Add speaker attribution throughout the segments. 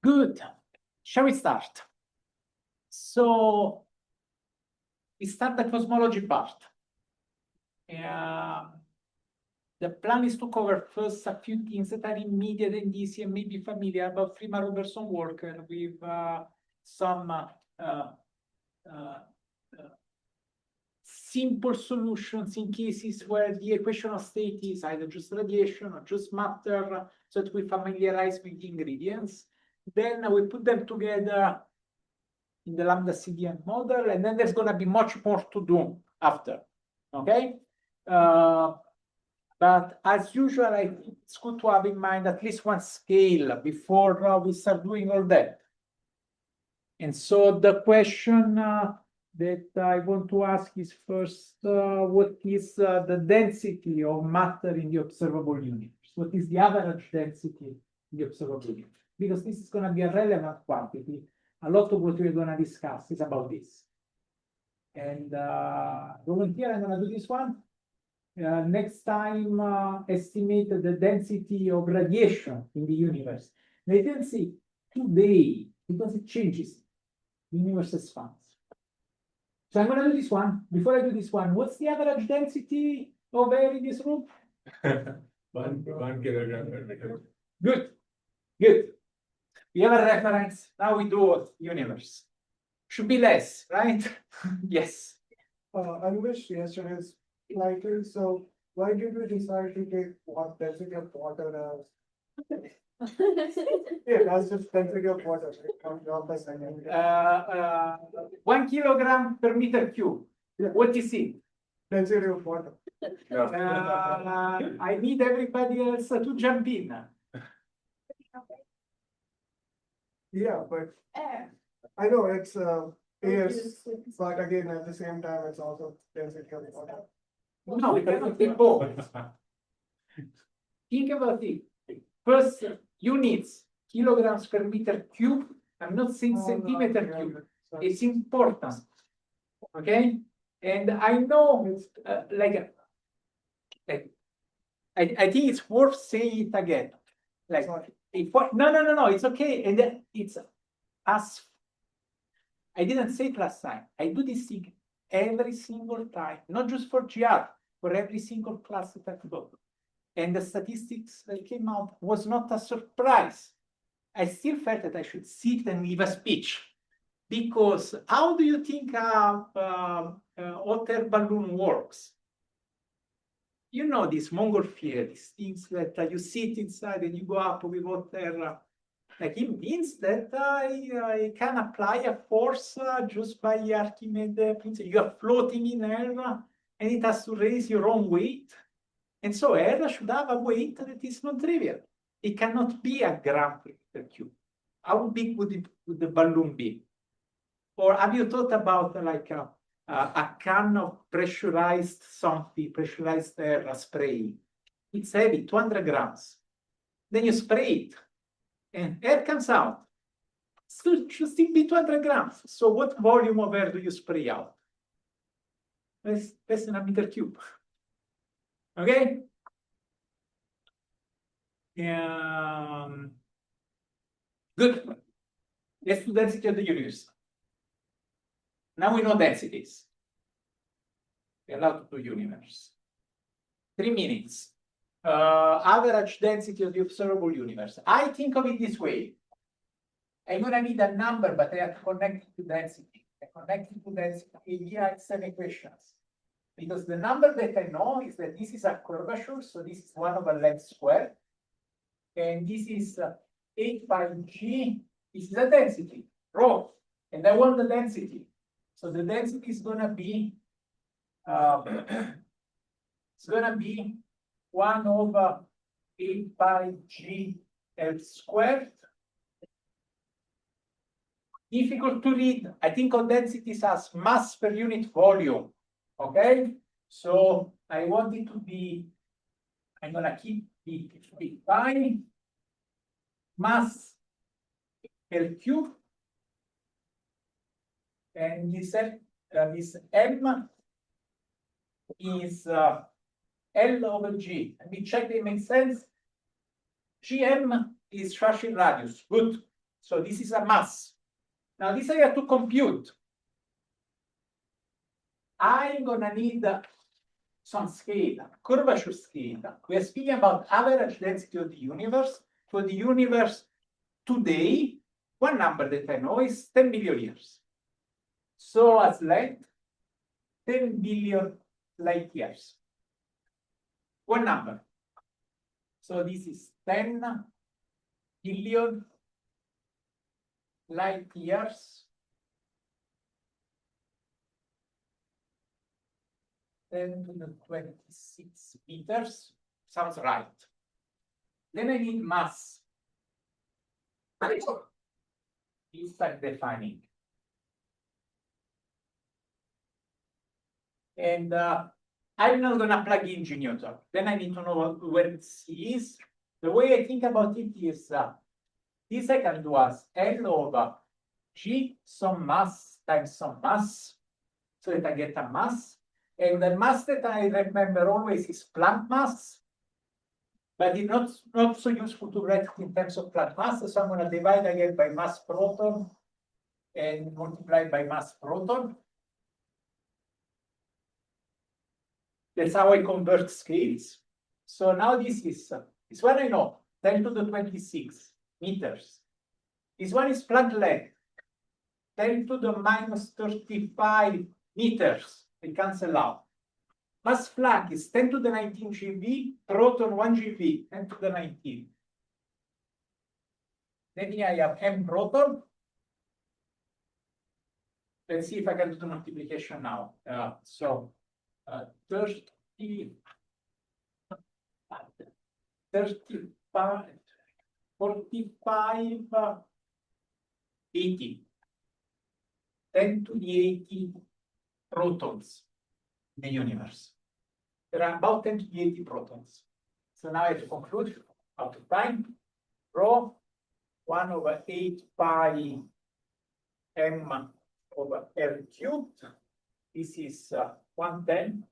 Speaker 1: Good. Shall we start? So we start the cosmology part. The plan is to cover first a few things that are immediate and easy and maybe familiar about Freeman-Robertson work with some simple solutions in cases where the equation of state is either just radiation or just matter, so that we familiarize with the ingredients. Then we put them together in the lambda CDM model, and then there's going to be much more to do after. Okay? But as usual, I think it's good to have in mind at least one scale before we start doing all that. And so the question that I want to ask is first, what is the density of matter in the observable universe? What is the average density in the observable universe? Because this is going to be a relevant quantity. A lot of what we're going to discuss is about this. And volunteer, I'm going to do this one. Next time, estimate the density of radiation in the universe. And I didn't say today, because it changes. The universe expands. So I'm going to do this one. Before I do this one, what's the average density of air in this room?
Speaker 2: 1 kilogram per meter.
Speaker 1: Good. Good. We have a reference. Now we do universe. Should be less, right? Yes.
Speaker 3: I wish yesterday's lighter. So why did we decide to take what density of water as? Yeah, that's just density of water.
Speaker 1: Right? 1 kilogram per meter cube.
Speaker 3: Yeah.
Speaker 1: What do you see?
Speaker 3: Density of water.
Speaker 1: I need everybody else to jump in.
Speaker 3: Yeah, but I know it's yes, but again at the same time it's also density of water.
Speaker 1: No, we cannot think both. Think about it. First, units, kilograms per meter cube. I'm not saying centimeter cube. It's important. Okay? And I know, I think it's worth saying it again. Like, no, it's okay. And it's as I didn't say it last time. I do this thing every single time, not just for GR, for every single class that I go. And the statistics that came out was not a surprise. I still felt that I should sit and give a speech. Because how do you think hot air balloon works? You know this montgolfier, these things that you sit inside and you go up with hot air. Like it means that I can apply a force just by Archimedes principle. You are floating in air and it has to raise your own weight. And so air should have a weight that is non-trivial. It cannot be a gram per meter cube. How big would the balloon be? Or have you thought about like a can of pressurized something, pressurized air spray? It's heavy, 200 grams. Then you spray it, and air comes out. It should still be 200 grams. So what volume of air do you spray out? Less than a meter cube. Okay? Good. Let's do density of the universe. Now we know densities. We're allowed to do universe. 3 minutes. Average density of the observable universe. I think of it this way. I'm going to need a number, but I have to connect it to density. I connect it to density. Here I have 7 equations. Because the number that I know is that this is a curvature, so this is 1 over length squared. And this is 8 pi g. This is a density, rho. And I want the density. So the density is going to be, it's going to be 1 over 8 pi g L squared. Difficult to read. I think of densities as mass per unit volume. Okay? So I want it to be, I'm going to keep it pi mass per cube. And this M is L over G. Let me check they make sense. GM is Schwarzschild radius. Good. So this is a mass. Now this I have to compute. I'm gonna need some scale, curvature scale. We are speaking about average density of the universe. For the universe today, one number that I know is 10 billion years. So as length, 10 billion light years. One number. So this is 10 billion light years. 10 to the 26 meters. Sounds right. Then I need mass. This I'm defining. And I'm not gonna plug in G Newton. Then I need to know where C is. The way I think about it is this I can do as L over G some mass times some mass, so that I get a mass. And the mass that I remember always is Planck mass, but it's not so useful to write in terms of Planck mass. So I'm going to divide again by mass proton and multiply by mass proton. That's how I convert scales. So now this one I know, 10 to the 26 meters. This one is Planck length, 10 to the minus 35 meters. They cancel out. Mass Planck is 10 to the 19 GeV, proton 1 GeV, 10 to the 19. Then here I have m proton. Let's see if I can do the multiplication now. 30, 35, 45, 80. 10 to the 80 protons in the universe. There are about 10 to the 80 protons. So now I have to conclude out of time. Rho 1 over 8 pi m over L cubed. This is 110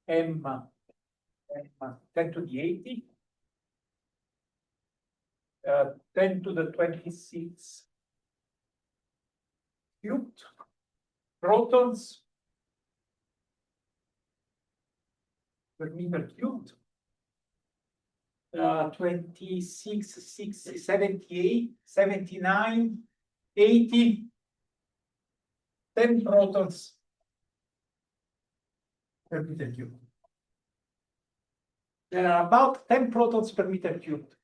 Speaker 1: m 10 to the 80. 10 to the 26 cubed protons per meter cubed. 26, 60, 78, 79, 80, 10 protons per meter cubed. There are about 10 protons per meter cubed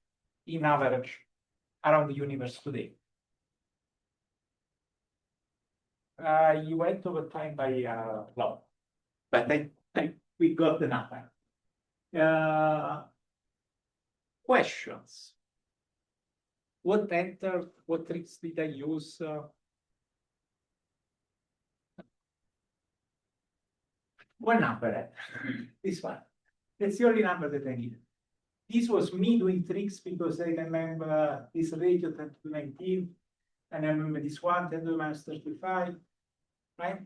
Speaker 1: in average around the universe today. You went over time by law, but we got the number. Questions? What entered? What tricks did I use? One number, this one. That's the only number that I need. This was me doing tricks because I remember this ratio 10 to 19, and I remember this one 10 to the minus 35, right?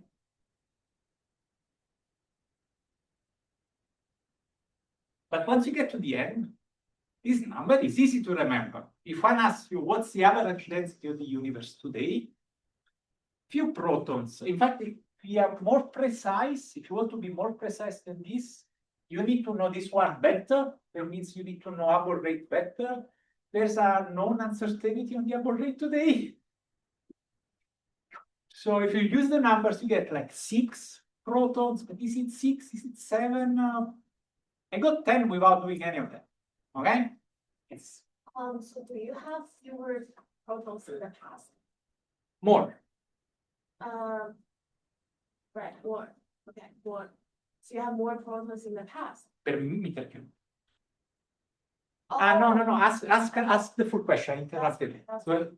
Speaker 1: But once you get to the end, this number is easy to remember. If one asks you what's the average density of the universe today, few protons. In fact, if we are more precise, if you want to be more precise than this, you need to know this one better. That means you need to know Hubble rate better. There's a known uncertainty on the Hubble rate today. So if you use the numbers, you get like 6 protons, but is it 6? Is it 7? I got 10 without doing any of that. Okay? Yes.
Speaker 4: So do you have fewer protons in the past?
Speaker 1: More.
Speaker 4: Right, more. Okay, more. So you have more protons in the past.
Speaker 1: Per meter cube.
Speaker 4: Oh,
Speaker 1: No. Ask the full question. I interrupted.
Speaker 4: That's
Speaker 1: So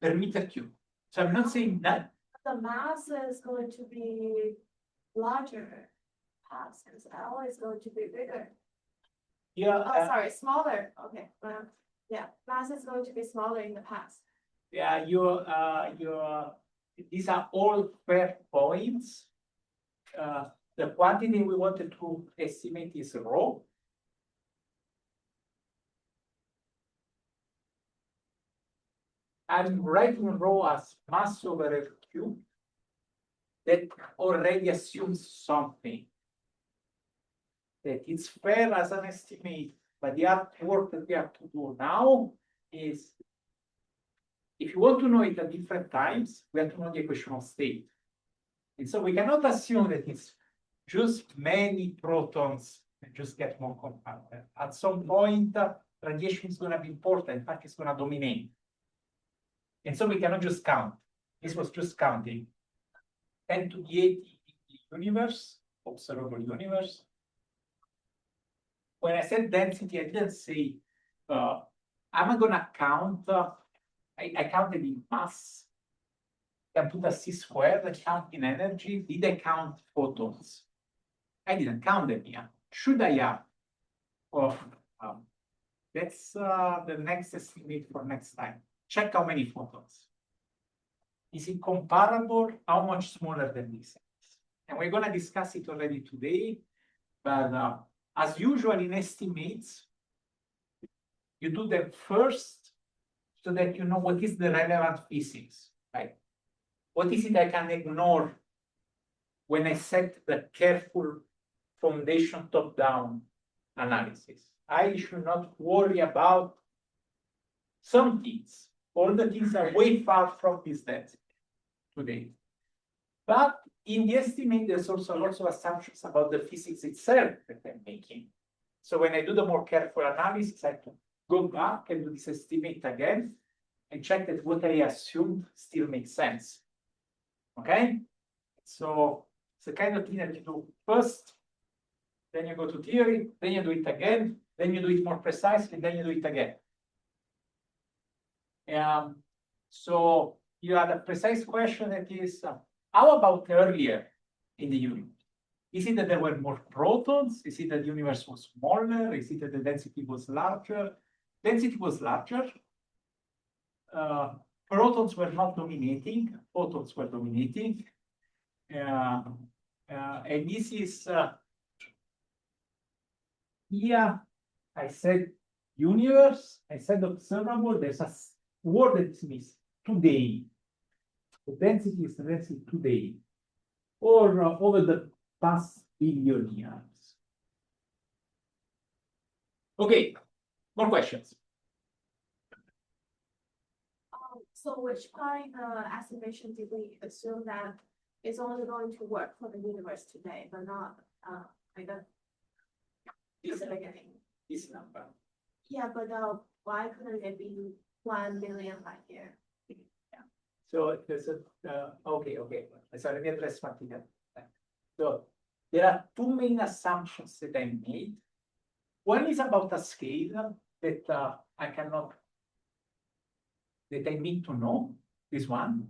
Speaker 1: per meter cube. So I'm not saying that.
Speaker 4: the mass is going to be larger past because L is going to be bigger.
Speaker 1: Yeah.
Speaker 4: Oh, sorry, smaller. Okay, well, yeah, mass is going to be smaller in the past.
Speaker 1: Yeah. These are all fair points. The quantity we wanted to estimate is rho. I'm writing rho as mass over F cube. That already assumes something. That it's fair as an estimate, but the hard work that we have to do now is, if you want to know it at different times, we have to know the equation of state. And so we cannot assume that it's just many protons that just get more compact. At some point, radiation is going to be important. In fact, it's going to dominate. And so we cannot just count. This was just counting. 10 to the 80 in the universe, observable universe. When I said density, I didn't say, I'm going to count, I counted in mass. I put a C squared, I count in energy. Did I count photons? I didn't count them here. Should I have? Oh, that's the next estimate for next time. Check how many photons. Is it comparable? How much smaller than this? And we're going to discuss it already today. But as usual in estimates, you do them first so that you know what is the relevant physics, right? What is it I can ignore when I set the careful foundation top-down analysis? I should not worry about some things. All the things are way far from this density today. But in the estimate, there's also lots of assumptions about the physics itself that I'm making. So when I do the more careful analysis, I can go back and do this estimate again and check that what I assumed still makes sense. Okay? So it's the kind of thing that you do first, then you go to theory, then you do it again, then you do it more precisely, then you do it again. So you had a precise question that is, how about earlier in the universe? Is it that there were more protons? Is it that the universe was smaller? Is it that the density was larger? Density was larger. Protons were not dominating, photons were dominating. And this is, here I said universe, I said observable, there's a word that is missing, today. The density is the density today, or over the past billion years. Okay, more questions?
Speaker 4: So which point estimation did we assume that it's only going to work for the universe today, but not like the beginning?
Speaker 1: This number.
Speaker 4: Yeah, but why couldn't it be 1 billion light year?
Speaker 1: So there's a okay. So let me address one thing. So there are two main assumptions that I made. One is about a scale that that I need to know, this one.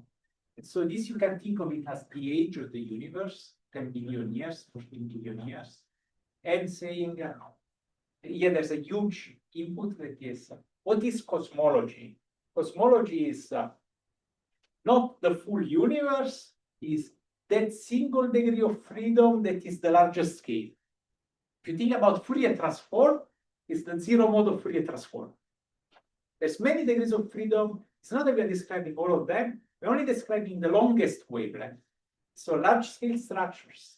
Speaker 1: And so this you can think of it as the age of the universe, 10 billion years, 14 billion years, and saying, yeah, there's a huge input that is, what is cosmology? Cosmology is not the full universe, is that single degree of freedom that is the largest scale. If you think about Fourier transform, it's the zero mode of Fourier transform. There's many degrees of freedom. It's not that we're describing all of them. We're only describing the longest wavelength. So large-scale structures,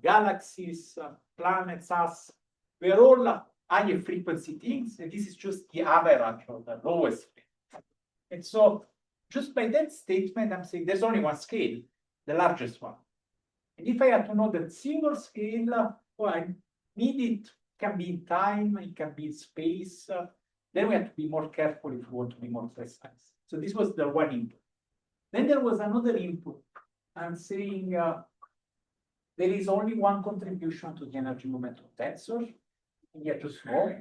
Speaker 1: galaxies, planets, us, we're all higher frequency things, and this is just the average of the lowest frequency. And so just by that statement, I'm saying there's only one scale, the largest one. And if I had to know that single scale, well, I need it, can be in time, it can be in space, then we have to be more careful if we want to be more precise. So this was the one input. Then there was another input. I'm saying there is only one contribution to the energy moment of tensor. You have to small.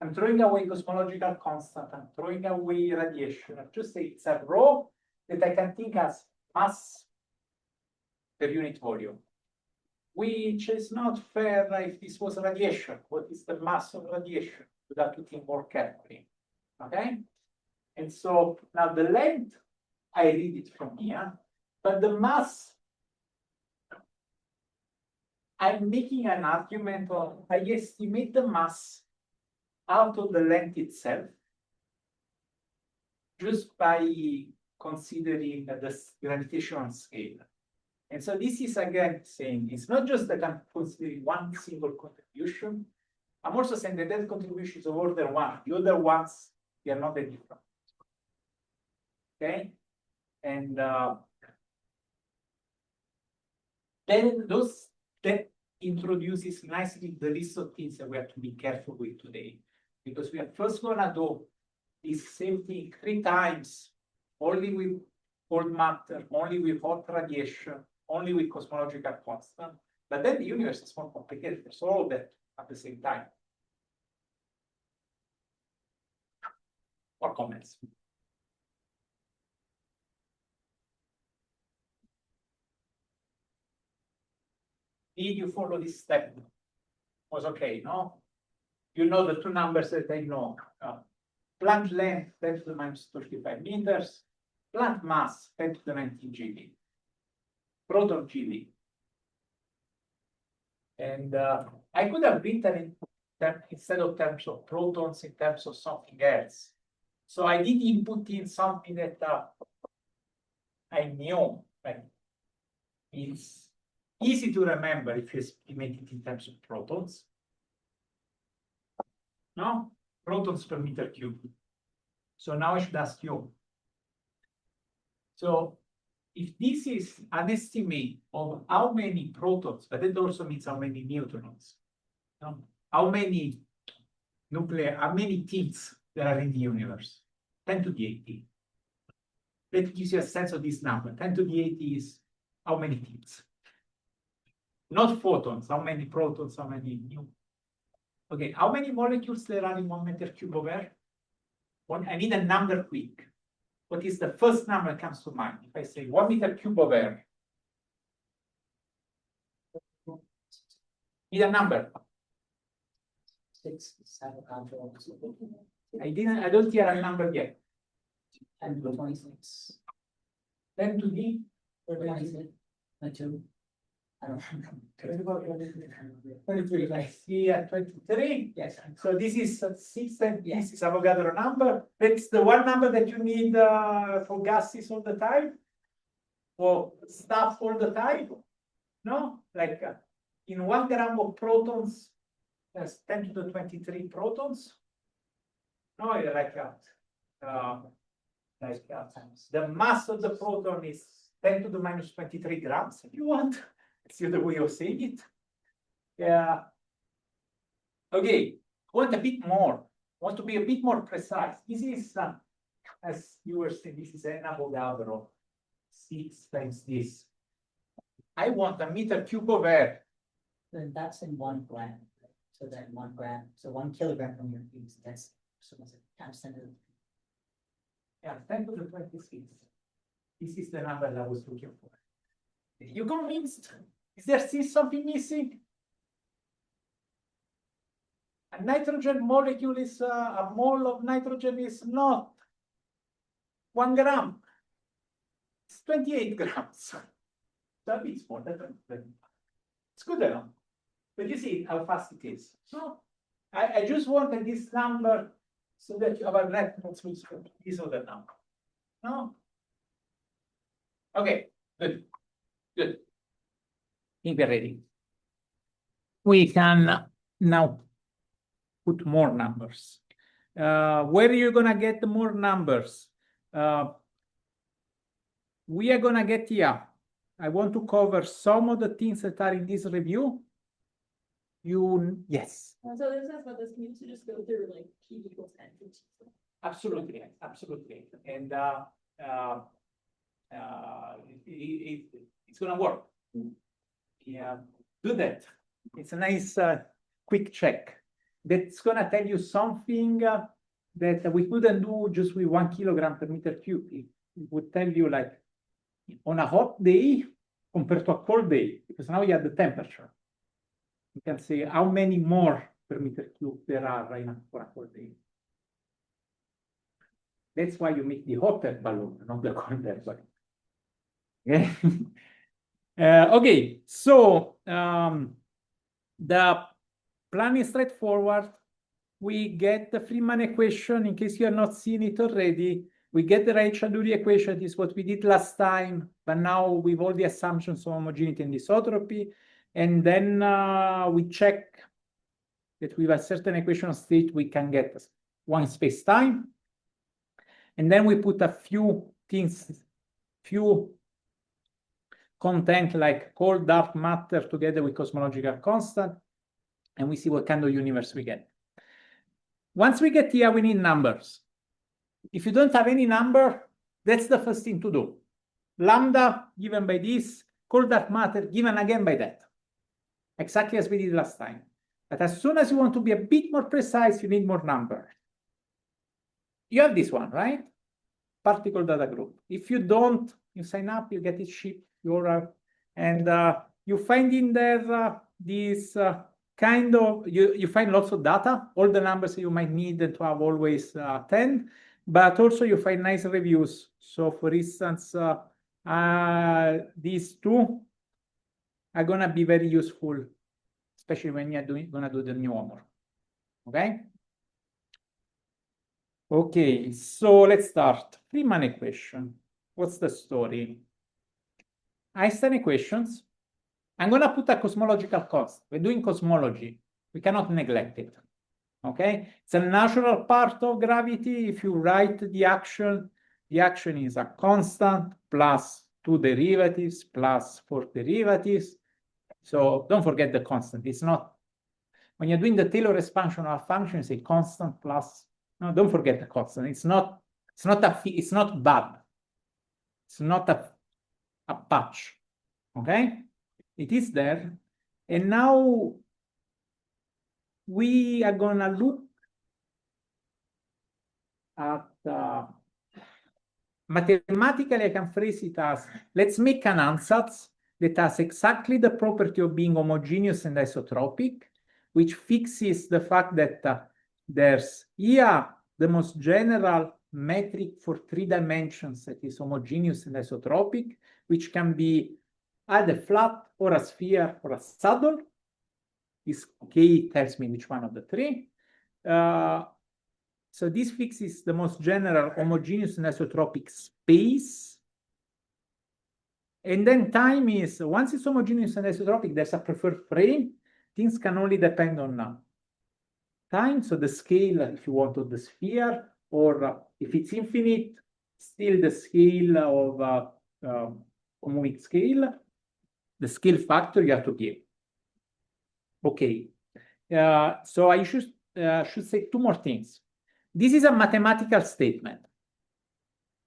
Speaker 1: I'm throwing away cosmological constant. I'm throwing away radiation. I just say it's a rho that I can think as mass per unit volume, which is not fair if this was radiation. What is the mass of radiation? We have to think more carefully. Okay? And so now the length, I read it from here, but the mass, I'm making an argument of, I estimate the mass out of the length itself. just by considering the gravitational scale. And so this is again saying it's not just that I'm considering one single contribution. I'm also saying that that contribution is of order one. The other ones, they are not that different. Okay? And then that introduces nicely the list of things that we have to be careful with today. Because we are first gonna do this same thing 3 times, only with cold matter, only with hot radiation, only with cosmological constant. But then the universe is more complicated. There's all of that at the same time. Or comments? Did you follow this step? Was okay, no? You know the 2 numbers that I know. Plant length 10 to the minus 35 meters, plant mass 10 to the 19 GeV, proton GeV. And I could have written that instead of terms of protons, in terms of something else. So I did input in something that I knew, like it's easy to remember if you estimate it in terms of protons. No? Protons per meter cubed. So now I should ask you. So if this is an estimate of how many protons, but that also means how many neutrons, no? How many how many things there are in the universe? 10 to the 80. That gives you a sense of this number. 10 to the 80 is how many things? Not photons, how many protons, how many Okay, how many molecules there are in 1 meter cube of air? I need a number quick. What is the first number that comes to mind? If I say 1 meter cube of air. Need a number.
Speaker 5: 6, 7,
Speaker 1: I don't hear a number yet.
Speaker 5: 10 to 26.
Speaker 1: 10 to the
Speaker 5: 26. 22. I don't know.
Speaker 1: 23. I see 23.
Speaker 5: Yes.
Speaker 1: So this is 6, and
Speaker 5: Yeah.
Speaker 1: this is Avogadro number. That's the one number that you need for gases all the time, for stuff all the time. No, like in 1 gram of protons, there's 10 to the 23 protons. No, like the mass of the proton is 10 to the minus 23 grams, if you want. It's the other way of saying it. Yeah. Okay, want a bit more. Want to be a bit more precise. This is, as you were saying, this is an Avogadro. 6 times this. I want a meter cube of air.
Speaker 5: Then that's in 1 gram. So then 1 gram. So 1 kilogram from your piece. That's so what's it? Times 10 to the.
Speaker 1: Yeah, 10 to the 26. This is the number that I was looking for. You convinced? Is there still something missing? A nitrogen molecule is a mole of nitrogen is not 1 gram. It's 28 grams. So a bit more than it's good enough. But you see how fast it is. So I just wanted this number so that you have a reference with this other number. No? Okay, good. Good. I think we're ready. We can now put more numbers. Where are you gonna get more numbers? We are gonna get here. I want to cover some of the things that are in this review. Yes.
Speaker 4: So this is what this means to just go through like P equals N.
Speaker 1: Absolutely, absolutely. And it's gonna work. Yeah, do that. It's a nice quick check. That's gonna tell you something that we couldn't do just with 1 kilogram per meter cube. It would tell you like on a hot day compared to a cold day, because now you have the temperature. You can say how many more per meter cube there are right now for a cold day. That's why you make the hot air balloon, not the cold air balloon. Okay. Okay, so the plan is straightforward. We get the Freeman equation. In case you are not seeing it already, We get the Raychaudhuri equation. This is what we did last time, but now with all the assumptions of homogeneity and isotropy. And then we check that with a certain equation of state, we can get one space-time. And then we put a few things, few content like cold dark matter together with cosmological constant, and we see what kind of universe we get. Once we get here, we need numbers. If you don't have any number, that's the first thing to do. Lambda given by this, cold dark matter given again by that. Exactly as we did last time. But as soon as you want to be a bit more precise, you need more numbers. You have this one, right? Particle data group. If you don't, you sign up, you get it shipped, and you find in there this kind of, you find lots of data, all the numbers you might need to have always 10, but also you find nice reviews. So for instance, these two are gonna be very useful, especially when you're gonna do the new homework, okay? Okay, so let's start. Riemann equation. What's the story? Einstein equations. I'm going to put a cosmological constant. We're doing cosmology. We cannot neglect it. Okay? It's a natural part of gravity. If you write the action is a constant plus 2 derivatives plus 4 derivatives. So don't forget the constant. It's not, when you're doing the Taylor expansion of a function, it's a constant plus. No, don't forget the constant. It's not bad. It's not a patch. Okay? It is there. And now we are gonna look at mathematically, I can phrase it as, let's make an ansatz that has exactly the property of being homogeneous and isotropic, which fixes the fact that there's here the most general metric for 3 dimensions that is homogeneous and isotropic, which can be either flat or a sphere or a saddle. This K tells me which one of the 3. So this fixes the most general homogeneous and isotropic space. And then time is, once it's homogeneous and isotropic, there's a preferred frame. Things can only depend on time, so the scale, if you want, of the sphere, or if it's infinite, still the scale of moving scale, the scale factor you have to give. Okay, so I should say 2 more things. This is a mathematical statement.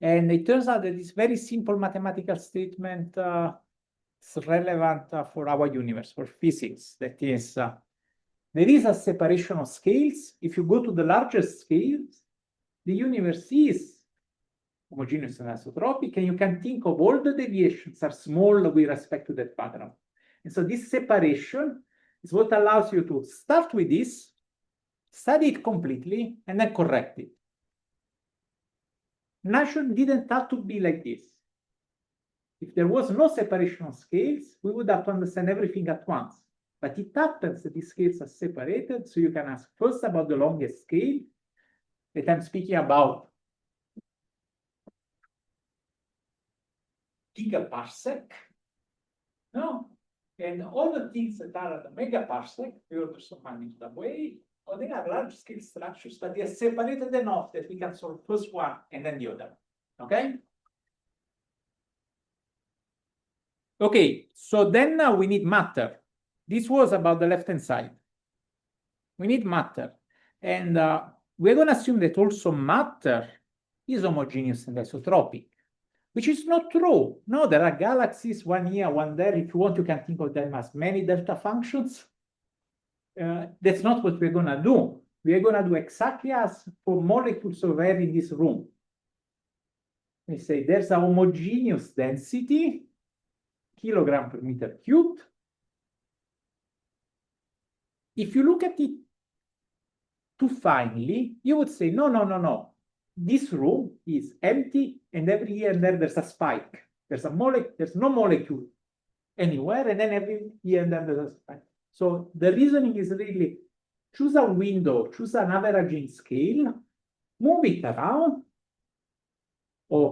Speaker 1: And it turns out that this very simple mathematical statement is relevant for our universe, for physics. That is, there is a separation of scales. If you go to the largest scales, the universe is homogeneous and isotropic, and you can think of all the deviations are small with respect to that pattern. And so this separation is what allows you to start with this, study it completely, and then correct it. Nature didn't have to be like this. If there was no separation of scales, we would have to understand everything at once. But it happens that these scales are separated, so you can ask first about the longest scale that I'm speaking about. Gigaparsec, no? And all the things that are at the megaparsec, the orders of magnitude away, or they are large scale structures, but they are separated enough that we can solve first one and then the other. Okay? Okay, so then now we need matter. This was about the left-hand side. We need matter. And we're going to assume that also matter is homogeneous and isotropic, which is not true. No, there are galaxies, one here, one there. If you want, you can think of them as many delta functions. That's not what we're going to do. We are going to do exactly as for molecules of air in this room. We say there's a homogeneous density, kilogram per meter cubed. If you look at it too finely, you would say, no, no, no, no. This room is empty, and every here and there there's a spike. There's no molecule anywhere, and then every here and there there's a spike. So the reasoning is really choose a window, choose an averaging scale, move it around, or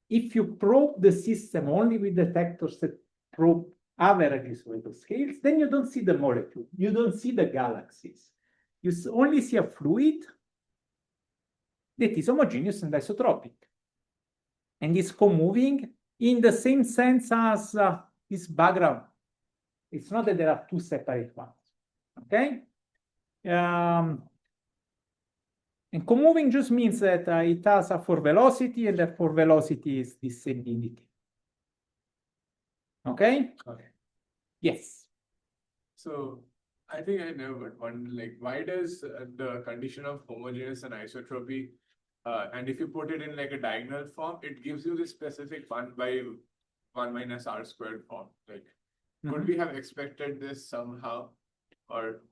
Speaker 1: if you probe the system only with detectors that probe averages with the scales, then you don't see the molecule, you don't see the galaxies. You only see a fluid that is homogeneous and isotropic. And is co-moving in the same sense as this background. It's not that there are two separate ones, okay? And co-moving just means that it has a for velocity, and that for velocity is the same entity. Okay?
Speaker 2: Okay.
Speaker 1: Yes.
Speaker 2: So I think I know, but like, why does the condition of homogeneous and isotropy, and if you put it in like a diagonal form, it gives you the specific 1 by 1 minus r squared form. Like, could we have expected this somehow, or?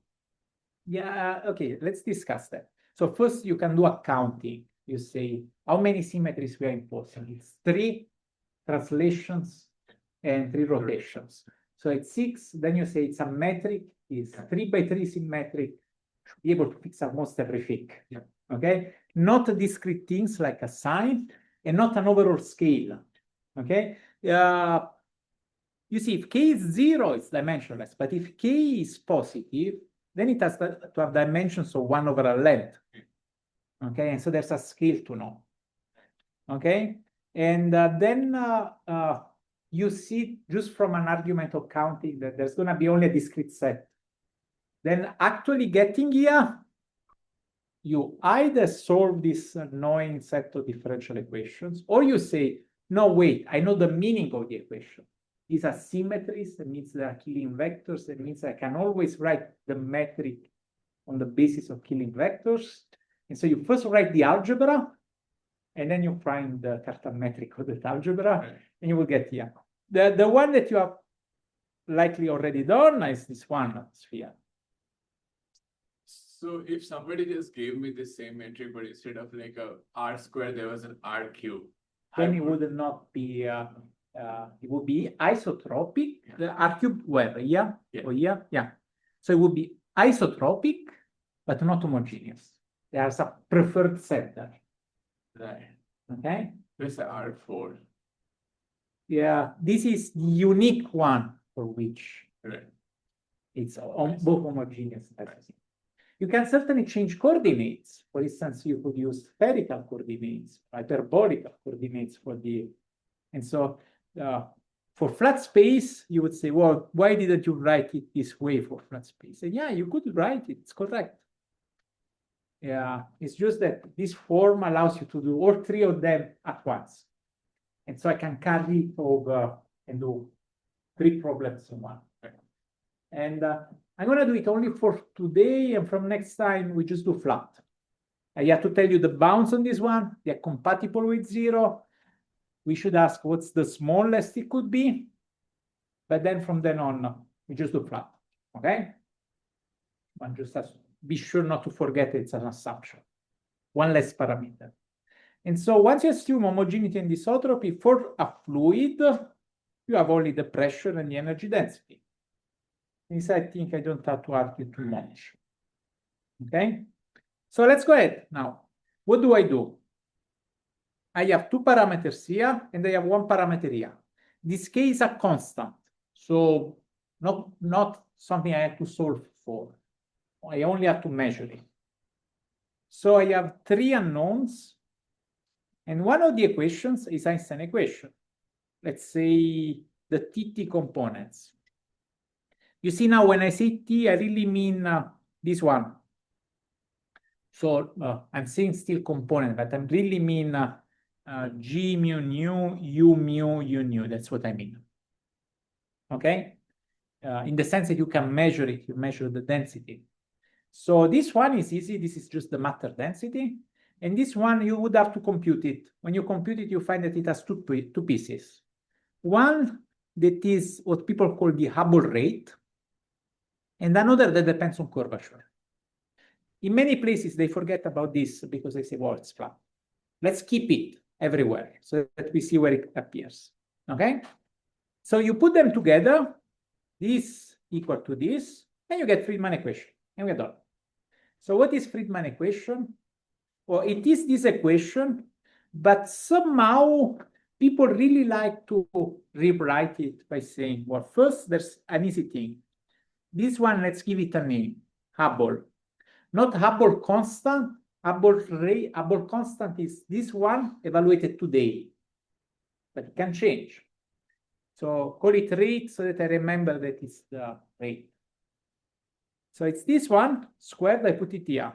Speaker 1: Yeah, okay, let's discuss that. So first you can do accounting. You say, how many symmetries we are imposing? It's 3 translations and 3 rotations. So it's 6, then you say it's a metric, is 3 by 3 symmetric, should be able to fix almost everything.
Speaker 2: Yeah.
Speaker 1: Okay? Not discrete things like a sign, and not an overall scale. Okay? You see, if k is 0, it's dimensionless, but if k is positive, then it has to have dimensions of 1 over a length. Okay, and so there's a scale to know. Okay, and then you see just from an argument of counting that there's going to be only a discrete set. Then actually getting here, you either solve this knowing set of differential equations, or you say, no, wait, I know the meaning of the equation. These are symmetries, that means there are killing vectors, that means I can always write the metric on the basis of killing vectors. And so you first write the algebra, and then you find the Cartan metric of that algebra, and you will get here. The one that you have likely already done is this one sphere.
Speaker 2: So if somebody just gave me the same metric, but instead of like a r square, there was an r cube.
Speaker 1: Then it would not be, it would be isotropic, the r cube, where, yeah, or here, yeah. So it would be isotropic, but not homogeneous. There's a preferred set there.
Speaker 2: Right.
Speaker 1: Okay.
Speaker 2: This is R4.
Speaker 1: Yeah, this is the unique one for which
Speaker 2: Right.
Speaker 1: it's both homogeneous and everything. You can certainly change coordinates. For instance, you could use spherical coordinates, hyperbolic coordinates for the, and so for flat space, you would say, well, why didn't you write it this way for flat space? And yeah, you could write it, it's correct. Yeah, it's just that this form allows you to do all 3 of them at once. And so I can carry it over and do 3 problems in one. And I'm going to do it only for today, and from next time, we just do flat. I have to tell you the bounds on this one. They're compatible with 0. We should ask what's the smallest it could be. But then from then on, we just do flat. Okay? One just has to be sure not to forget it's an assumption. One less parameter. And so once you assume homogeneity and isotropy for a fluid, you have only the pressure and the energy density. This I think I don't have to argue too much. Okay? So let's go ahead now. What do? I have 2 parameters here, and I have 1 parameter here. This k is a constant, so not something I have to solve for. I only have to measure it. So I have 3 unknowns, and one of the equations is Einstein equation. Let's say the TT components. You see now when I say T, I really mean this one. So I'm saying still component, but I really mean G mu nu, U mu, U nu. That's what I mean. Okay? In the sense that you can measure it, you measure the density. So this one is easy. This is just the matter density. And this one, you would have to compute it. When you compute it, you find that it has two pieces. One that is what people call the Hubble rate, and another that depends on curvature. In many places, they forget about this because they say, well, it's flat. Let's keep it everywhere so that we see where it appears. Okay? So you put them together, this equal to this, and you get Friedman equation, and we're done. So what is Friedman equation? Well, it is this equation But somehow people really like to rewrite it by saying, well, first there's an easy thing. This one, let's give it a name, Hubble. Not Hubble constant. Hubble constant is this one evaluated today, but it can change. So call it rate so that I remember that it's the rate. So it's this one squared, I put it here.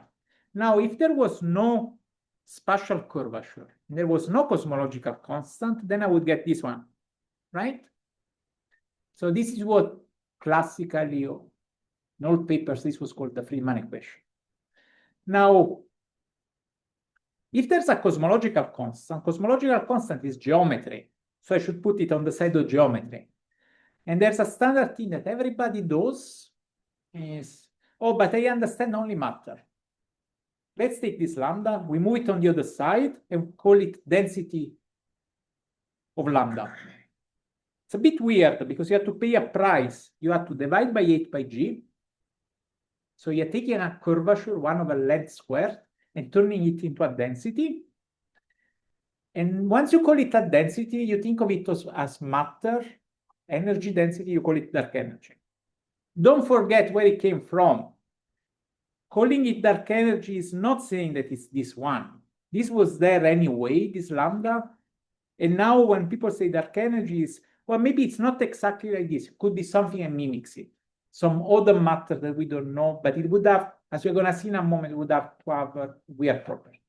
Speaker 1: Now, if there was no spatial curvature, there was no cosmological constant, then I would get this one, right? So this is what classically, in all papers, this was called the Friedman equation. Now, if there's a cosmological constant is geometry. So I should put it on the side of geometry. And there's a standard thing that everybody does is, oh, but I understand only matter. Let's take this lambda, we move it on the other side and call it density of lambda. It's a bit weird because you have to pay a price. You have to divide by 8 by g. So you're taking a curvature, 1 over length squared, and turning it into a density. And once you call it a density, you think of it as matter, energy density, you call it dark energy. Don't forget where it came from. Calling it dark energy is not saying that it's this one. This was there anyway, this lambda. And now when people say dark energy is, well, maybe it's not exactly like this. It could be something that mimics it. Some other matter that we don't know, but it would have, as we're going to see in a moment, it would have to have weird properties.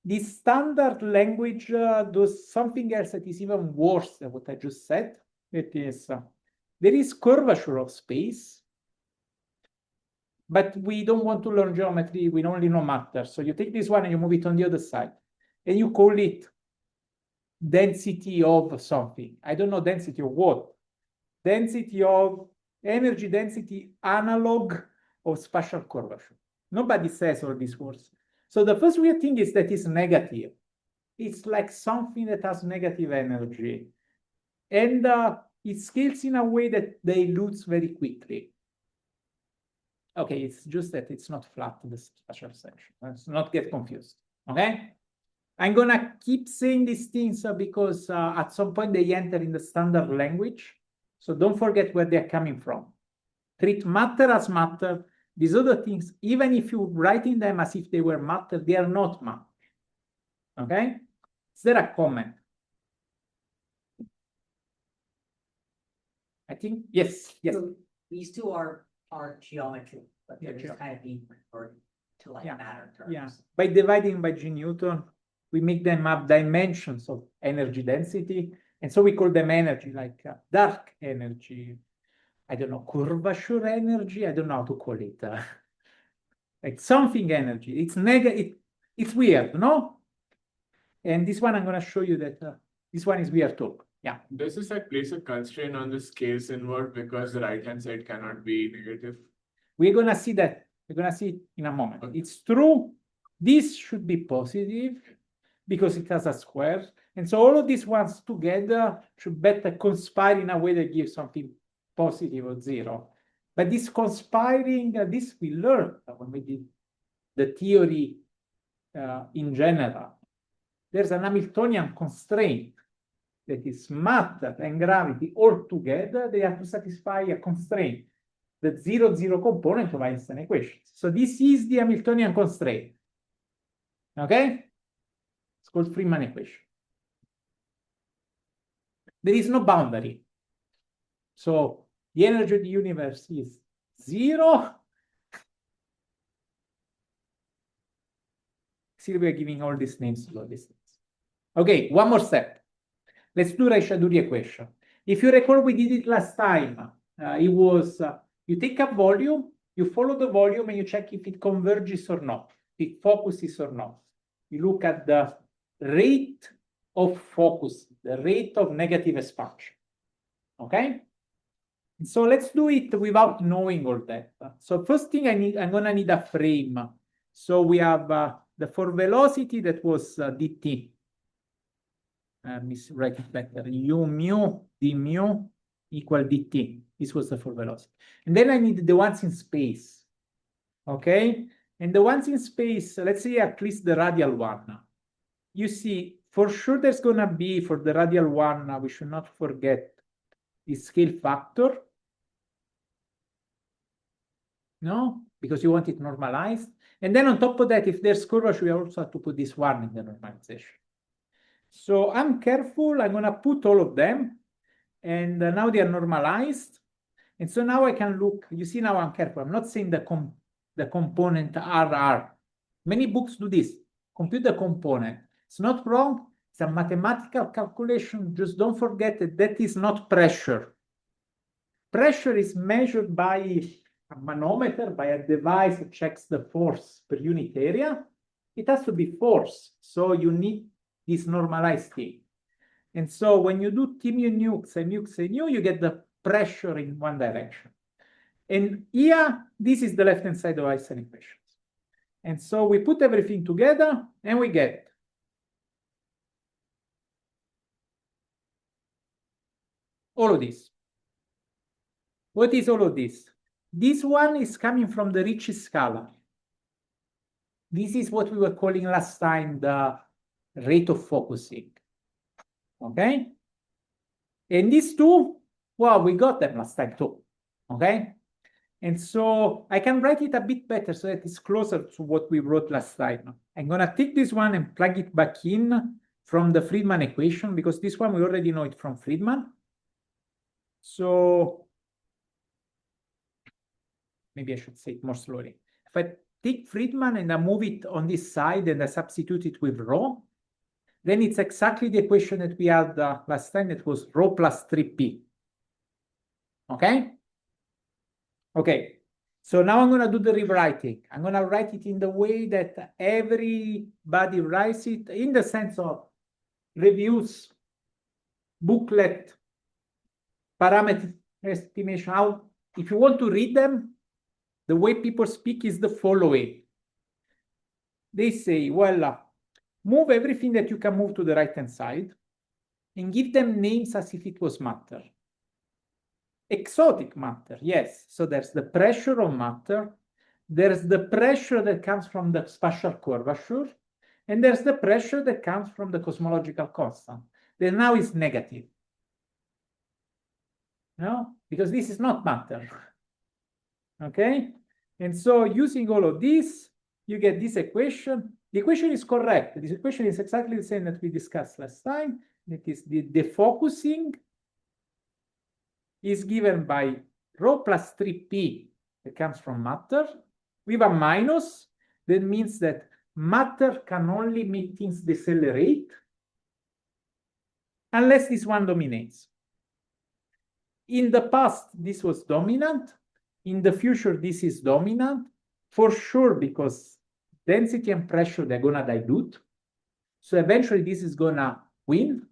Speaker 1: This standard language does something else that is even worse than what I just said. It is, there is curvature of space, but we don't want to learn geometry, we only know matter. So you take this one and you move it on the other side, and you call it density of something. I don't know density of what. Density of energy density analog of spatial curvature. Nobody says all these words. So the first weird thing is that it's negative. It's like something that has negative energy. And it scales in a way that they lose very quickly. Okay, it's just that it's not flat, the spatial section. Let's not get confused, okay? I'm gonna keep saying these things because at some point they enter in the standard language. So don't forget where they're coming from. Treat matter as matter. These other things, even if you're writing them as if they were matter, they are not matter. Okay? Is there a comment? I think, yes, yes.
Speaker 5: So these two are geometry, but they're
Speaker 1: Yeah,
Speaker 5: just kind of being converted to like
Speaker 1: Yeah.
Speaker 5: matter terms.
Speaker 1: Yeah, by dividing by G Newton, we make them have dimensions of energy density. And so we call them energy, like dark energy. I don't know, curvature energy. I don't know how to call it. Like something energy. It's negative. It's weird, no? And this one, I'm going to show you that this one is weird too. Yeah.
Speaker 2: Does this like place a constraint on the scales inward because the right-hand side cannot be negative?
Speaker 1: We're going to see that. We're going to see it in a moment.
Speaker 2: Okay.
Speaker 1: It's true. This should be positive because it has a square. And so all of these ones together should better conspire in a way that gives something positive or zero. But this conspiring, this we learned when we did the theory in general. There's an Hamiltonian constraint that is matter and gravity all together. They have to satisfy a constraint, the 0-0 component of Einstein equations. So this is the Hamiltonian constraint. Okay? It's called Friedman equation. There is no boundary. So the energy of the universe is 0. See, we are giving all these names to all these things. Okay, one more step. Let's do Raychaudhuri equation. If you recall, we did it last time. It was, you take a volume, you follow the volume, and you check if it converges or not, if it focuses or not. You look at the rate of focus, the rate of negative expansion. Okay? So let's do it without knowing all that. So first thing I'm gonna need a frame. So we have the for velocity that was dt. Let me write it better. U mu d mu equal dt. This was the for velocity. And then I need the ones in space. Okay? And the ones in space, let's say at least the radial one. you see, for sure there's gonna be, for the radial one, we should not forget the scale factor. No, because you want it normalized. And then on top of that, if there's curvature, we also have to put this one in the normalization. So I'm careful, I'm gonna put all of them, and now they are normalized. And so now I can look, you see now I'm careful, I'm not saying the component RR. Many books do this, compute the component. It's not wrong, it's a mathematical calculation, just don't forget that that is not pressure. Pressure is measured by a manometer, by a device that checks the force per unit area. It has to be force, so you need this normalized thing. And so when you do T mu nukes and nukes and nu, you get the pressure in one direction. And here, this is the left-hand side of Einstein equations. And so we put everything together and we get all of this. What is all of this? This one is coming from the Ricci scala. This is what we were calling last time the rate of focusing. Okay? And these two, well, we got them last time too. Okay? And so I can write it a bit better so that it's closer to what we wrote last time. I'm going to take this one and plug it back in from the Friedman equation, because this one we already know it from Friedman. So maybe I should say it more slowly. If I take Friedman and I move it on this side and I substitute it with rho, then it's exactly the equation that we had last time. That was rho plus 3p. Okay? Okay. So now I'm going to do the rewriting. I'm going to write it in the way that everybody writes it, in the sense of reviews, booklet, parameter estimation. How, if you want to read them, the way people speak is the following. They say, well, move everything that you can move to the right-hand side and give them names as if it was matter. Exotic matter, yes. So there's the pressure of matter, there's the pressure that comes from the spatial curvature, and there's the pressure that comes from the cosmological constant. That now is negative. No? Because this is not matter. Okay? And so using all of this, you get this equation. The equation is correct. This equation is exactly the same that we discussed last time. It is the defocusing is given by rho plus 3p that comes from matter with a minus. That means that matter can only make things decelerate unless this one dominates. In the past, this was dominant. In the future, this is dominant for sure, because density and pressure, they're going to dilute. So eventually this is going to win.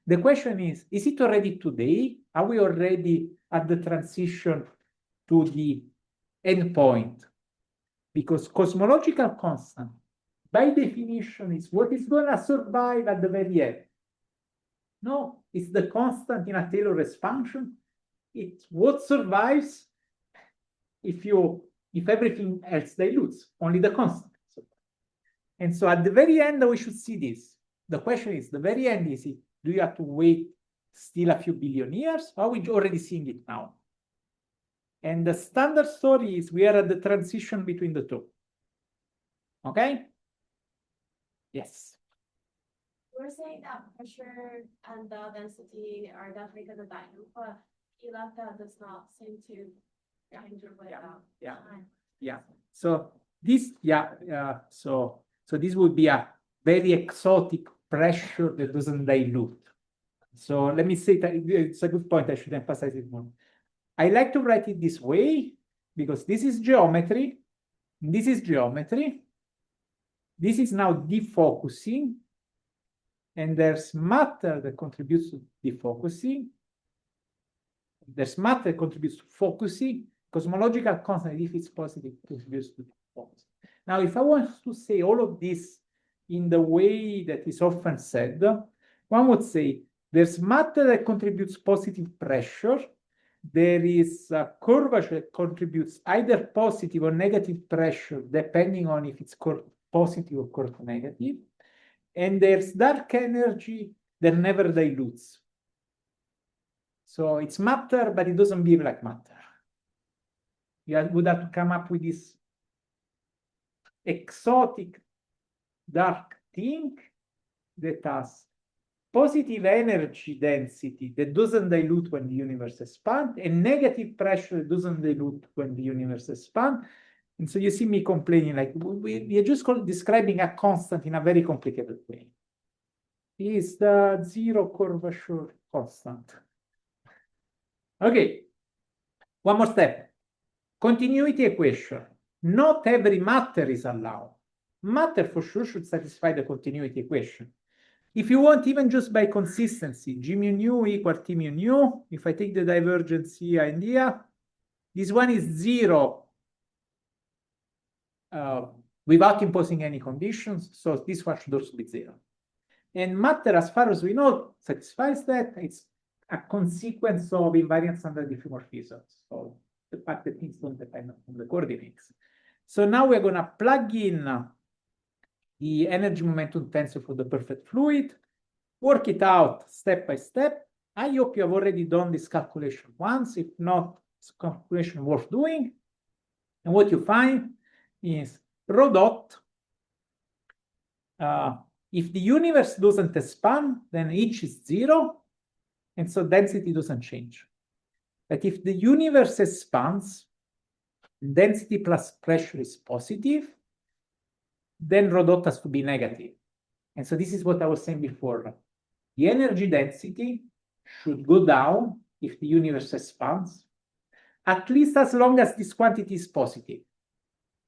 Speaker 1: The question is it already today? Are we already at the transition to the endpoint? Because cosmological constant, by definition, is what is going to survive at the very end. No, it's the constant in a Taylor's function. It's what survives if everything else dilutes, only the constant. And so at the very end, we should see this. The question is, the very end is, do you have to wait still a few billion years, or are we already seeing it now? And the standard story is we are at the transition between the two. Okay? Yes.
Speaker 4: We're saying that pressure and the density are definitely going to dilute, but Elapta does not seem to change with time.
Speaker 1: Yeah. So this, so this would be a very exotic pressure that doesn't dilute. So let me say that it's a good point. I should emphasize it more. I like to write it this way because this is geometry. This is geometry. This is now defocusing. And there's matter that contributes to defocusing. There's matter that contributes to focusing. Cosmological constant, if it's positive, contributes to focus. Now, if I want to say all of this in the way that is often said, one would say there's matter that contributes positive pressure. There is a curvature that contributes either positive or negative pressure, depending on if it's positive or negative. and there's dark energy that never dilutes. So it's matter, but it doesn't behave like matter. Would have to come up with this exotic dark thing that has positive energy density that doesn't dilute when the universe expands, and negative pressure that doesn't dilute when the universe expands. And so you see me complaining, like we are just describing a constant in a very complicated way. Is the zero curvature constant. Okay, one more step. Continuity equation. Not every matter is allowed. Matter for sure should satisfy the continuity equation. If you want, even just by consistency, G mu nu equal T mu nu, if I take the divergence here and here, this one is zero without imposing any conditions, so this one should also be zero. And matter, as far as we know, satisfies that. It's a consequence of invariant standard diffeomorphism. So the fact that things don't depend on the coordinates. So now we're going to plug in the energy momentum tensor for the perfect fluid, work it out step by step. I hope you have already done this calculation once. If not, it's a calculation worth doing. And what you find is rho dot. If the universe doesn't expand, then H is zero, and so density doesn't change. But if the universe expands, density plus pressure is positive, then rho dot has to be negative. And so this is what I was saying before. The energy density should go down if the universe expands, at least as long as this quantity is positive.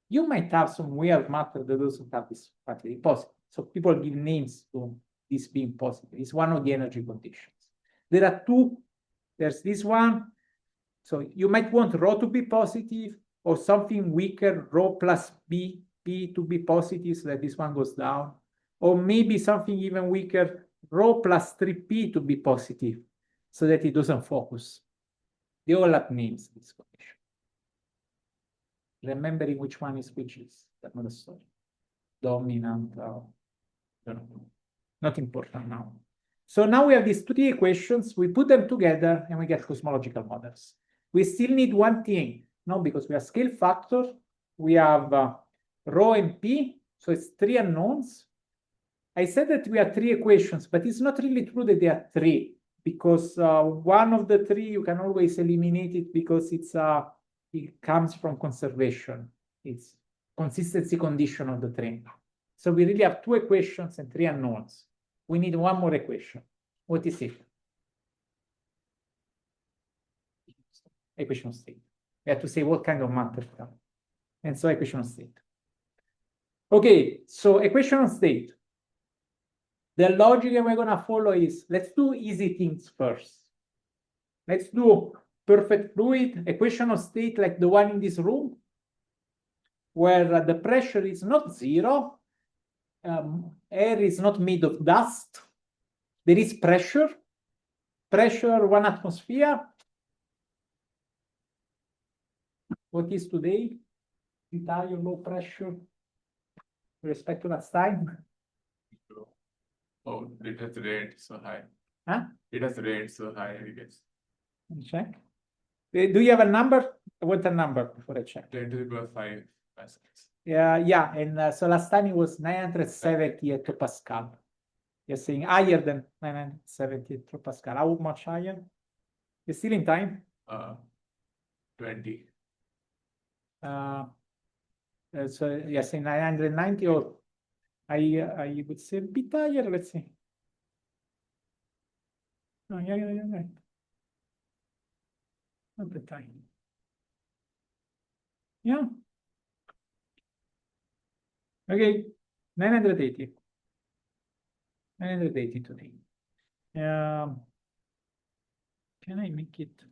Speaker 1: You might have some weird matter that doesn't have this quantity positive. So people give names to this being positive. It's one of the energy conditions. There are two. There's this one. So you might want rho to be positive, or something weaker, rho plus B, P to be positive, so that this one goes down. Or maybe something even weaker, rho plus 3P to be positive, so that it doesn't focus. They all have names in this condition. Remembering which one is which is another story. Dominant, I don't know. Not important now. So now we have these three equations. We put them together and we get cosmological models. We still need one thing, no, because we have scale factor. We have rho and P, so it's three unknowns. I said that we have three equations, but it's not really true that there are three, because one of the three you can always eliminate it because it comes from conservation. It's consistency condition of the train. So we really have two equations and three unknowns. We need one more equation. What is it? Equation of state. We have to say what kind of matter. And so equation of state. Okay, so equation of state. The logic that we're going to follow is, let's do easy things first. Let's do perfect fluid, equation of state like the one in this room, where the pressure is not zero. Air is not made of dust. There is pressure. Pressure, 1 atmosphere. What is today? Italian low pressure with respect to last time.
Speaker 2: Oh, it has rained so high.
Speaker 1: Huh?
Speaker 2: It has rained so high, I guess.
Speaker 1: Check. Do you have a number? I want a number before I check.
Speaker 2: 10 to the power 5 pascals.
Speaker 1: Yeah, and so last time it was 970 hectopascal. You're saying higher than 970 hectopascal. How much higher? You're still in time?
Speaker 2: 20.
Speaker 1: So you're saying 990, or I would say a bit higher, let's see. Oh, yeah, right. Not the time. Yeah. Okay, 980. 980 today. Can I make it?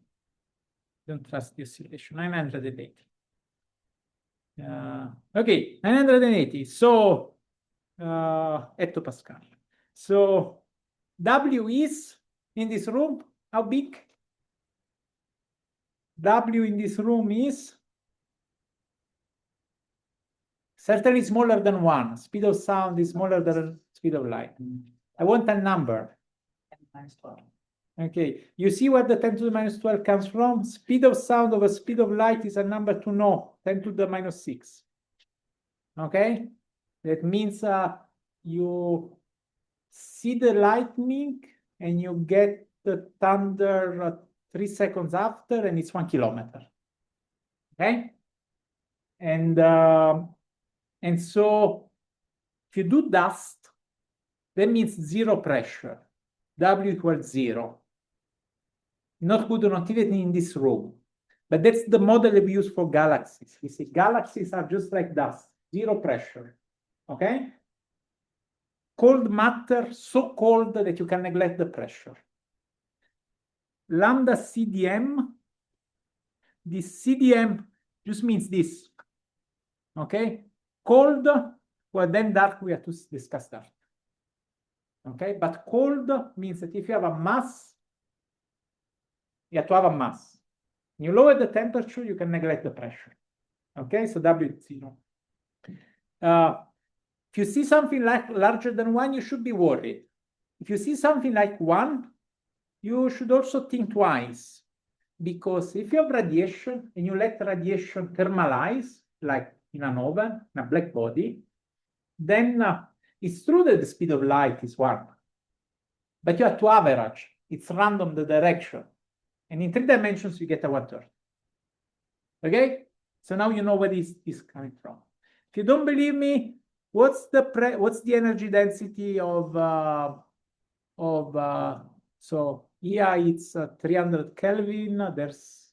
Speaker 1: Don't trust the oscillation. 980. Okay, 980. So, hectopascal. So, W is in this room, how big? W in this room is certainly smaller than 1. Speed of sound is smaller than, speed of light. I want a number.
Speaker 5: 10 - 12.
Speaker 1: Okay, you see where the 10 to the minus 12 comes from? Speed of sound over speed of light is a number to know, 10 to the minus 6. Okay, that means you see the lightning and you get the thunder 3 seconds after, and it's 1 kilometer. Okay, and so if you do dust, that means zero pressure. W equals 0. Not good on activity in this room. But that's the model that we use for galaxies. We see galaxies are just like dust, zero pressure. Okay? Cold matter, so cold that you can neglect the pressure. Lambda CDM, this CDM just means this. Okay? Cold, well, then dark, we have to discuss that. Okay? But cold means that if you have a mass, you have to have a mass. You lower the temperature, you can neglect the pressure. Okay, so W is 0. If you see something like larger than 1, you should be worried. If you see something like 1, you should also think twice. Because if you have radiation and you let radiation thermalize, like in an oven, in a black body, then it's true that the speed of light is 1. But you have to average. It's random the direction. And in 3 dimensions, you get a 1/3. Okay? So now you know where this is coming from. If you don't believe me, what's the energy density of so here it's 300 Kelvin. There's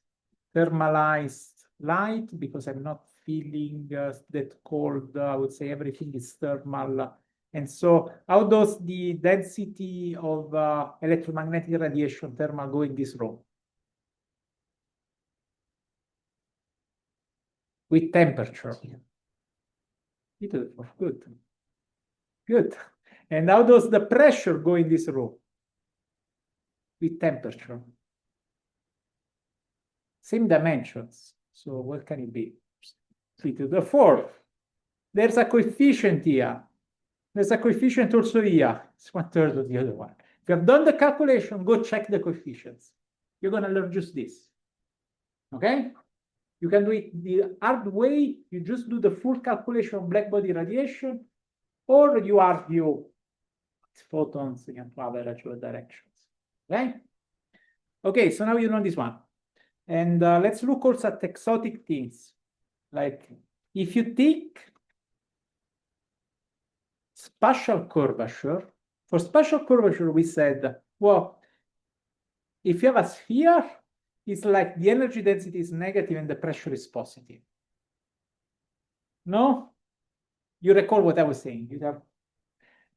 Speaker 1: thermalized light because I'm not feeling that cold. I would say everything is thermal. And so how does the density of electromagnetic radiation thermal go in this room? With temperature. Good. Good. And how does the pressure go in this room? With temperature. Same dimensions. So what can it be? 3 to the 4th. There's a coefficient here. There's a coefficient also here. It's 1/3 of the other one. If you have done the calculation, go check the coefficients. You're going to learn just this. Okay? You can do it the hard way. You just do the full calculation of black body radiation, or you argue photons and average your directions. Okay? Okay, so now you know this one. And let's look also at exotic things. Like if you take spatial curvature, for spatial curvature, we said, well, if you have a sphere, it's like the energy density is negative and the pressure is positive. No? You recall what I was saying. You have,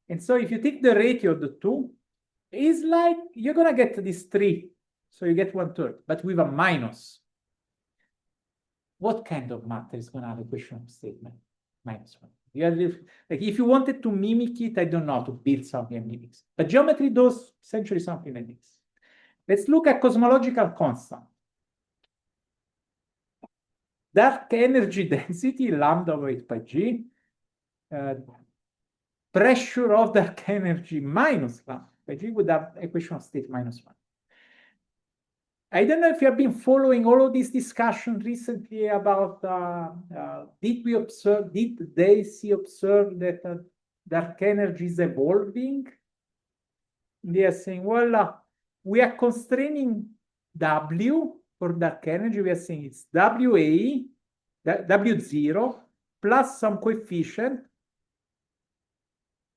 Speaker 1: and so if you take the ratio of the two, it's like you're going to get this 3. So you get 1/3, but with a minus. What kind of matter is going to have a equation statement? -1. You have, like if you wanted to mimic it, I don't know how to build something and mimic. But geometry does essentially something like this. Let's look at cosmological constant. Dark energy density, lambda over 8 pi g. Pressure of dark energy minus lambda pi g would have equation of state -1. I don't know if you have been following all of this discussion recently about did they observe that dark energy is evolving? They are saying, well, we are constraining W for dark energy. We are saying it's WA, W0 plus some coefficient.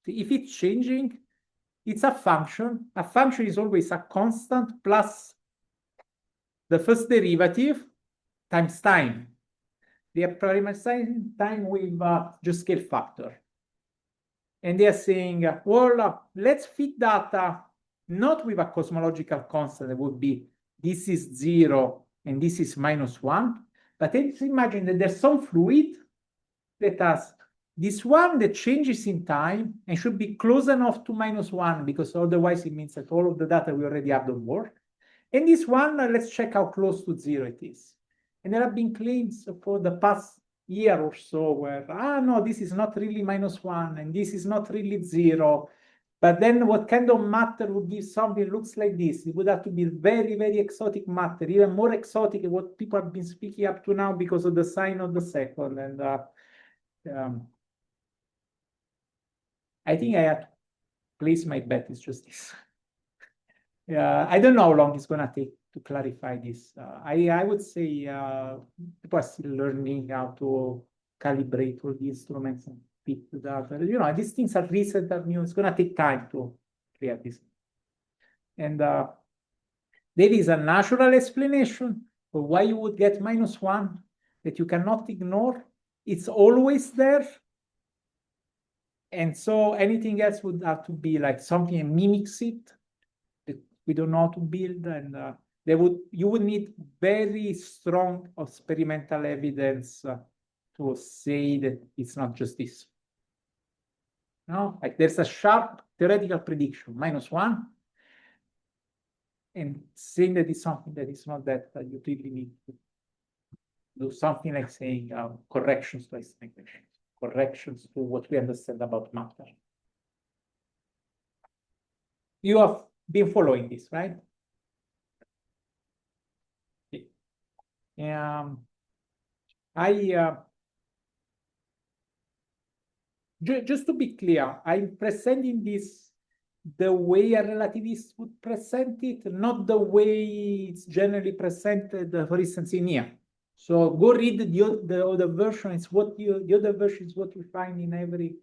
Speaker 1: If it's changing, it's a function. A function is always a constant plus the first derivative times time. They are parameterizing time with just scale factor. And they are saying, well, let's fit data not with a cosmological constant that would be this is 0 and this is -1, but let's imagine that there's some fluid that has this one that changes in time and should be close enough to -1, because otherwise it means that all of the data we already have don't work. And this one, let's check how close to 0 it is. And there have been claims for the past year or so where, no, this is not really -1 and this is not really 0. But then what kind of matter would give something looks like this? It would have to be very, very exotic matter, even more exotic than what people have been speaking up to now because of the sign of the second. And I think I have to place my bet, it's just this. I don't know how long it's gonna take to clarify this. I would say people are still learning how to calibrate all the instruments and pick the data. You know, these things are recent, are new. It's gonna take time to clear this. And there is a natural explanation for why you would get -1 that you cannot ignore. It's always there. And so anything else would have to be like something that mimics it. We don't know how to build, and you would need very strong experimental evidence to say that it's not just this. No, like there's a sharp theoretical prediction, -1, and saying that it's something that is not that, you really need to do something like saying corrections to estimation, corrections to what we understand about matter. You have been following this, right? Just to be clear, I'm presenting this the way a relativist would present it, not the way it's generally presented, for instance, in here. So go read the other version. It's the other version is what you find in every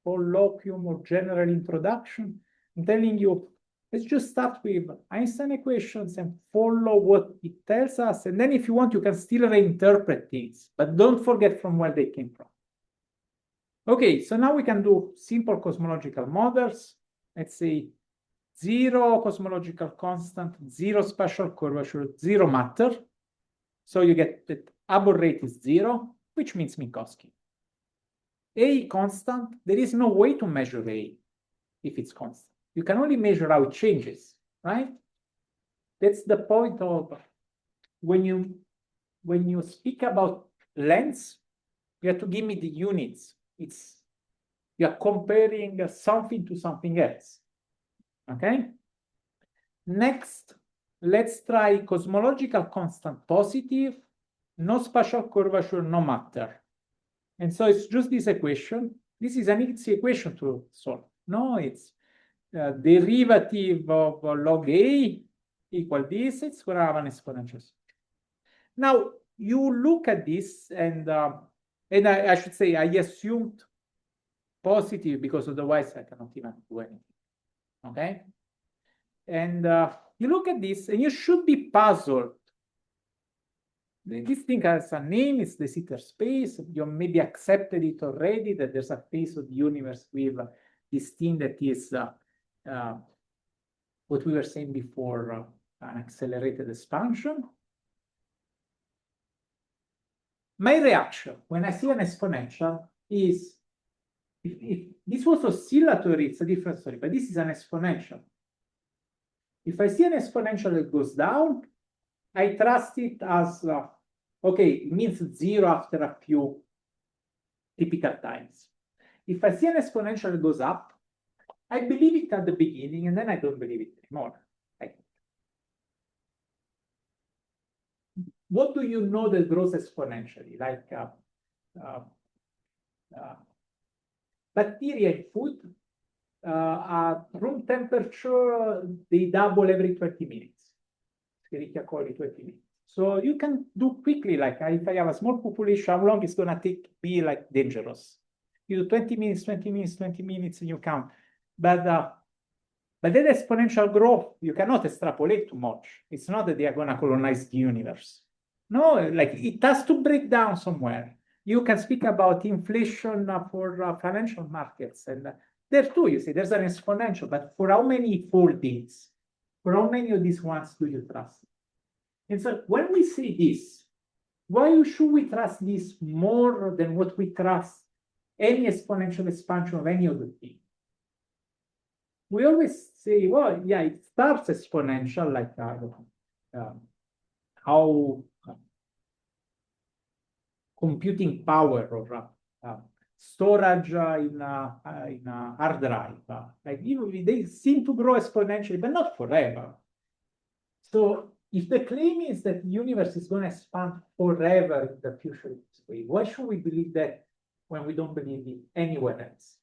Speaker 1: colloquium or general introduction. I'm telling you, let's just start with Einstein equations and follow what it tells us. And then if you want, you can still reinterpret things, but don't forget from where they came from. Okay, so now we can do simple cosmological models. Let's say 0 cosmological constant, 0 spatial curvature, 0 matter. So you get that Abel rate is 0, which means Minkowski. A constant, there is no way to measure A if it's constant. You can only measure how it changes, right? That's the point of when you speak about lengths, you have to give me the units. You're comparing something to something else. Okay? Next, let's try cosmological constant positive, no spatial curvature, no matter. And so it's just this equation. This is an easy equation to solve. No, it's derivative of log A equal this. It's going to have an exponential. Now, you look at this, and I should say I assumed positive because otherwise I cannot even do anything. Okay? And you look at this, and you should be puzzled. This thing has a name, it's the Sitter space. You maybe accepted it already, that there's a phase of the universe with this thing that is what we were saying before, an accelerated expansion. My reaction when I see an exponential is, if this was oscillatory, it's a different story, but this is an exponential. If I see an exponential that goes down, I trust it as, okay, it means 0 after a few typical times. If I see an exponential that goes up, I believe it at the beginning, and then I don't believe it anymore. What do you know that grows exponentially? Like bacteria in food, at room temperature, they double every 20 minutes. Escherichia coli 20 minutes. So you can do quickly, like if I have a small population, how long it's going to be like dangerous? You do 20 minutes, 20 minutes, 20 minutes, and you count. But that exponential growth, you cannot extrapolate too much. It's not that they are going to colonize the universe. No, like it has to break down somewhere. You can speak about inflation for financial markets, and there too, you see, there's an exponential, but for how many foldings? For how many of these ones do you trust? And so when we say this, why should we trust this more than what we trust any exponential expansion of any other thing? We always say, well, yeah, it starts exponential, like how computing power or storage in a hard drive. Like they seem to grow exponentially, but not forever. So if the claim is that the universe is going to expand forever in the future in this way, why should we believe that when we don't believe it anywhere else?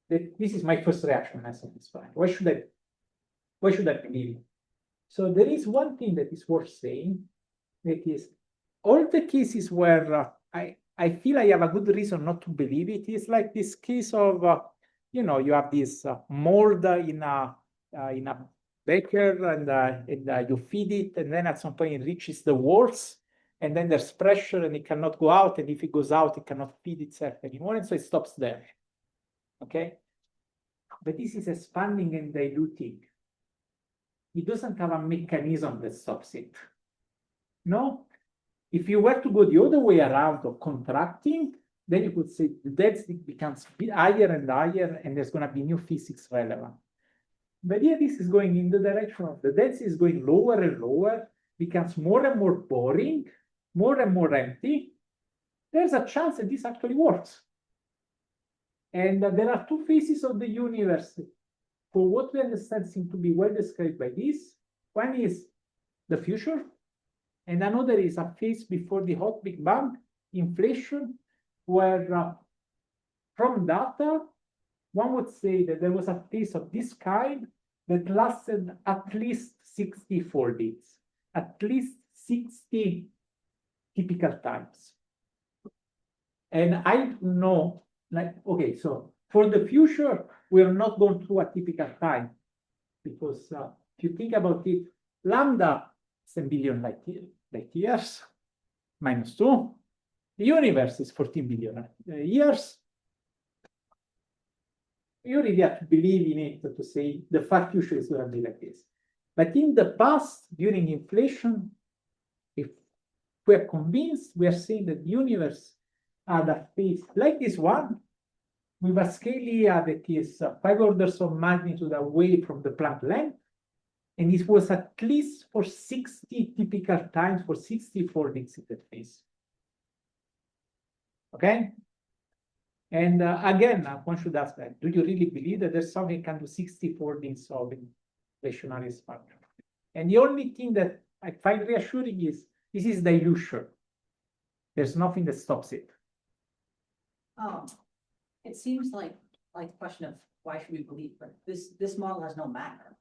Speaker 1: This is my first reaction as of this point. Why should I believe it? So there is one thing that is worth saying, that is all the cases where I feel I have a good reason not to believe it is like this case of you have this mold in a beaker and you feed it, and then at some point it reaches the walls, and then there's pressure and it cannot go out, and if it goes out it cannot feed itself anymore, and so it stops there. Okay, but this is expanding and diluting. It doesn't have a mechanism that stops it. No, if you were to go the other way around of contracting, then you could say the density becomes higher and higher, and there's going to be new physics relevant. But here this is going in the direction of the density is going lower and lower, becomes more and more boring, more and more empty. There's a chance that this actually works. And there are two phases of the universe. For what we understand seem to be well described by this. One is the future, and another is a phase before the hot Big Bang, inflation, where from data, one would say that there was a phase of this kind that lasted at least 64 days, at least 60 typical times. And I know, like, okay, so for the future, we're not going through a typical time, because if you think about it, lambda is 10 billion light years, minus 2. The universe is 14 billion years. You really have to believe in it to say the far future is going to be like this. But in the past, during inflation, if we're convinced, we are saying that the universe had a phase like this one, with a scale here that is 5 orders of magnitude away from the Planck length, and it was at least for 60 typical times for 64 days in that phase. Okay? And again, one should ask that, do you really believe that there's something can do 64 days of inflationary expansion? And the only thing that I find reassuring is this is dilution. There's nothing that stops it.
Speaker 5: It seems like the question of why should we believe, but this model has no matter.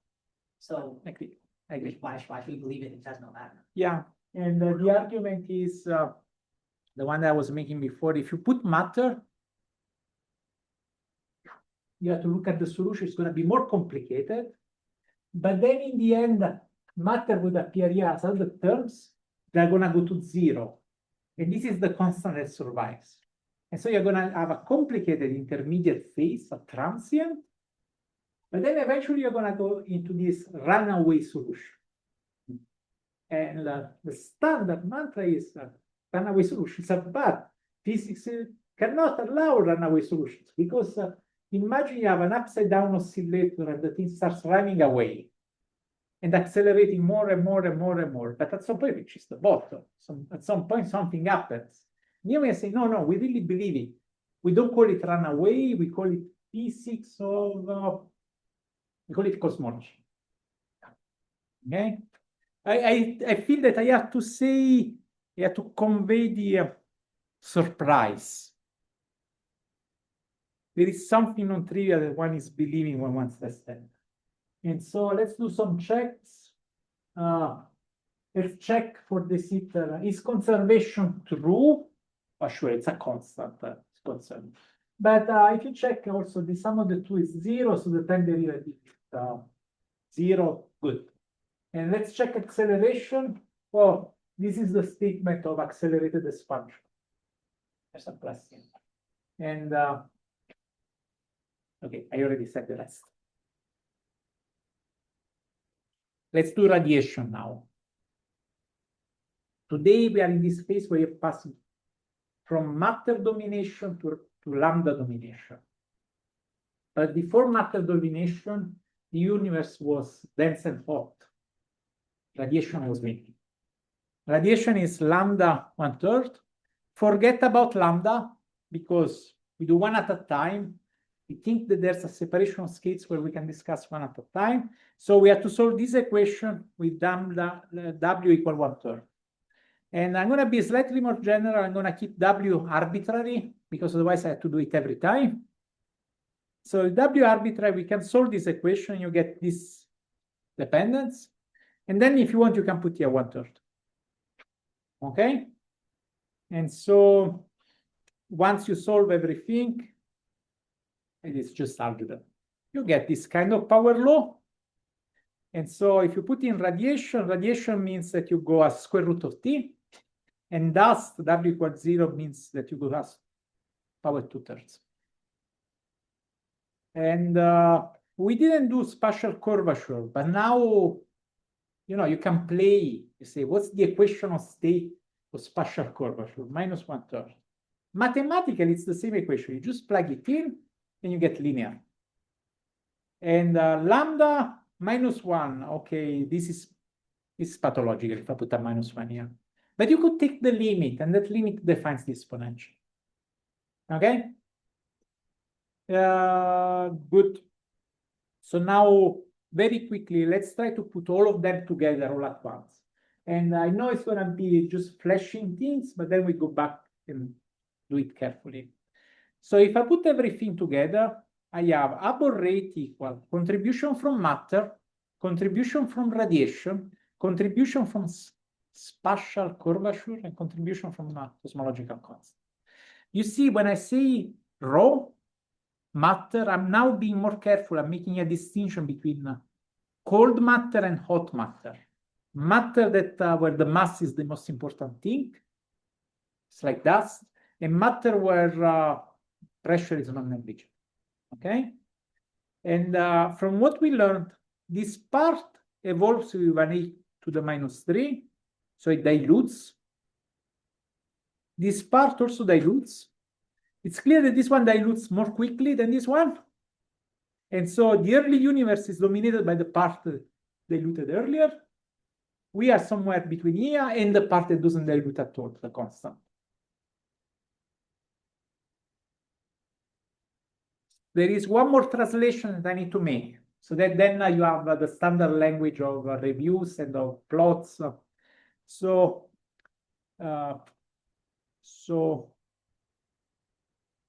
Speaker 5: So
Speaker 1: I agree.
Speaker 5: why should we believe it? It has no matter.
Speaker 1: Yeah, and the argument is the one that I was making before. If you put matter, you have to look at the solution. It's going to be more complicated. But then in the end, matter would appear here as other terms. They're going to go to 0. And this is the constant that survives. And so you're going to have a complicated intermediate phase, a transient. But then eventually you're going to go into this runaway solution. And the standard mantra is runaway solutions are bad. Physics cannot allow runaway solutions because imagine you have an upside down oscillator and the thing starts running away and accelerating more and more and more and more. But at some point, it reaches the bottom. So at some point, something happens. You may say, no, we really believe it. We don't call it runaway. We call it physics of, we call it cosmology. Okay? I feel that I have to say, I have to convey the surprise. There is something non-trivial that one is believing when one says that. And so let's do some checks. Let's check for this. Is conservation true? Oh, sure, it's a constant. It's constant. But if you check also, the sum of the two is 0, so the time derivative is 0. Good. And let's check acceleration. Oh, this is the statement of accelerated expansion. There's a plus here. And okay, I already said the rest. Let's do radiation now. Today we are in this phase where you're passing from matter domination to lambda domination. But before matter domination, the universe was dense and hot. Radiation was making. Radiation is lambda 1/3. Forget about lambda because we do one at a time. We think that there's a separation of scales where we can discuss one at a time. So we have to solve this equation with lambda W equal 1/3. And I'm going to be slightly more general. I'm going to keep W arbitrary because otherwise I have to do it every time. So W arbitrary, we can solve this equation. You get this dependence. And then if you want, you can put here 1/3. Okay? And so once you solve everything, it is just algebra. You get this kind of power law. And so if you put in radiation, radiation means that you go as square root of T. And dust, W equals 0 means that you go as power 2/3. And we didn't do spatial curvature, but now, you can play. You say, what's the equation of state for spatial curvature? Minus 1/3. Mathematically, it's the same equation. You just plug it in and you get linear. And lambda minus 1, okay, this is pathological if I put a minus 1 here. But you could take the limit, and that limit defines the exponential. Okay? Good. So now, very quickly, let's try to put all of them together all at once. And I know it's going to be just flashing things, but then we go back and do it carefully. So if I put everything together, I have Hubble rate equal contribution from matter, contribution from radiation, contribution from spatial curvature, and contribution from cosmological constant. You see, when I say raw matter, I'm now being more careful. I'm making a distinction between cold matter and hot matter. Matter that where the mass is the most important thing. It's like dust. And matter where pressure is non-negligible. Okay? And from what we learned, this part evolves with an e to the minus 3. So it dilutes. This part also dilutes. It's clear that this one dilutes more quickly than this one. And so the early universe is dominated by the part diluted earlier. We are somewhere between here and the part that doesn't dilute at all, the constant. There is one more translation that I need to make. So that then you have the standard language of reviews and of plots. So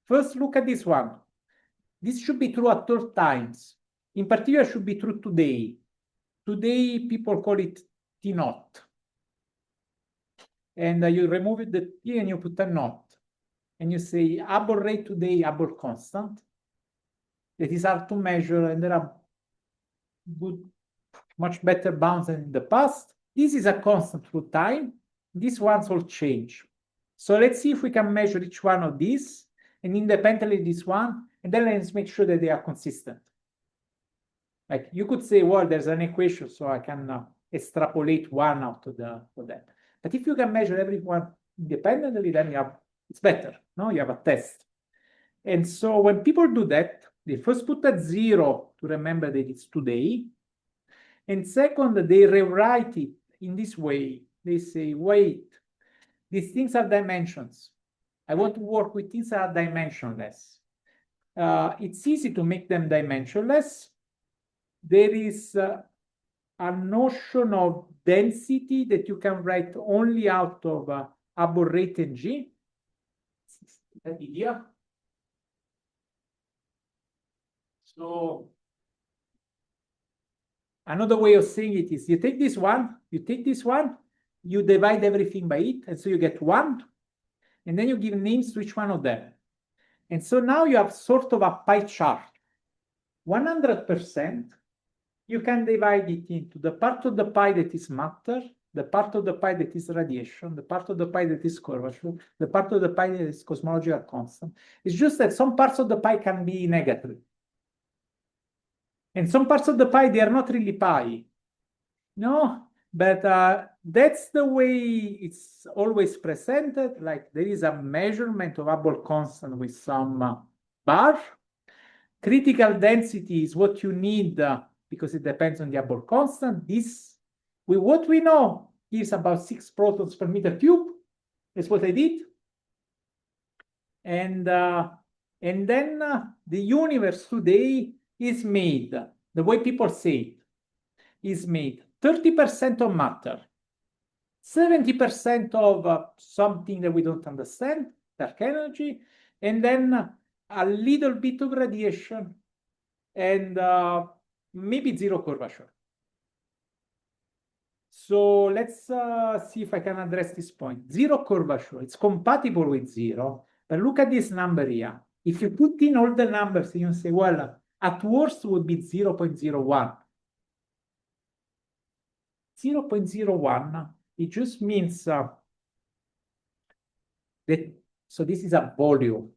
Speaker 1: first look at this one. This should be true at all times. In particular, should be true today. Today, people call it T naught. And you remove the T and you put a naught. And you say Hubble rate today, Hubble constant. That is hard to measure, and there are much better bounds than in the past. This is a constant through time. These ones all change. So let's see if we can measure each one of these, and independently this one, and then let's make sure that they are consistent. Like you could say, well, there's an equation, so I can extrapolate one out of that. But if you can measure every one independently, then it's better. No, you have a test. And so when people do that, they first put at 0 to remember that it's today. And second, they rewrite it in this way. They say, wait, these things are dimensions. I want to work with things that are dimensionless. It's easy to make them dimensionless. There is a notion of density that you can write only out of Hubble rate and G. That idea. So another way of saying it is you take this one, you divide everything by it, and so you get 1, and then you give names to each one of them. And so now you have sort of a pie chart. 100%, you can divide it into the part of the pie that is matter, the part of the pie that is radiation, the part of the pie that is curvature, the part of the pie that is cosmological constant. It's just that some parts of the pie can be negative. And some parts of the pie, they are not really pie. No, but that's the way it's always presented. Like there is a measurement of Hubble constant with some bar. Critical density is what you need because it depends on the Hubble constant. This, with what we know, gives about 6 protons per meter cube. That's what I did. And then the universe today is made, the way people say it, is made 30% of matter, 70% of something that we don't understand, dark energy, and then a little bit of radiation, and maybe zero curvature. So let's see if I can address this point. Zero curvature, it's compatible with zero, but look at this number here. If you put in all the numbers, you say, well, at worst would be 0.01. 0.01, it just means that, so this is a volume.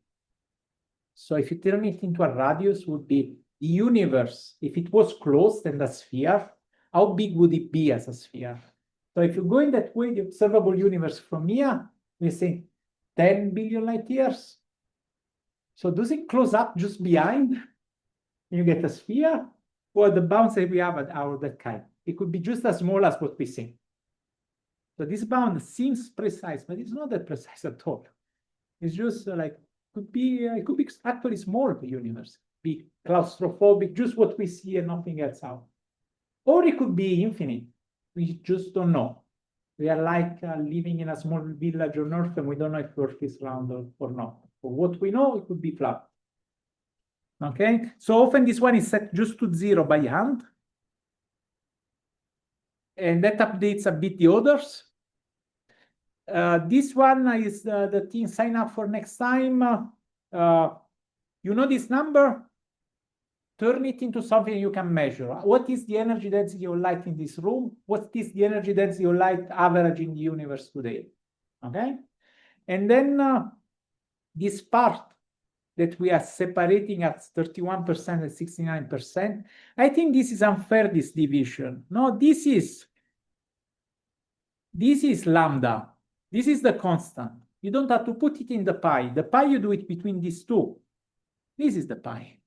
Speaker 1: So if you turn it into a radius, would be the universe. If it was closed and a sphere, how big would it be as a sphere? So if you go in that way, the observable universe from here, we say 10 billion light years. So does it close up just behind? You get a sphere, or the bounds that we have are that kind. It could be just as small as what we see. So this bound seems precise, but it's not that precise at all. It's just like, it could be actually small, the universe, be claustrophobic, just what we see and nothing else out. Or it could be infinite. We just don't know. We are like living in a small village on Earth, and we don't know if Earth is round or not. For what we know, it could be flat. Okay, so often this one is set just to 0 by hand. And that updates a bit the others. This one is the thing sign up for next time. You know this number? Turn it into something you can measure. What is the energy density of light in this room? What is the energy density of light average in the universe today? Okay? And then this part that we are separating at 31% and 69%, I think this is unfair, this division. No, this is lambda. This is the constant. You don't have to put it in the pi. The pi, you do it between these two. This is the pi.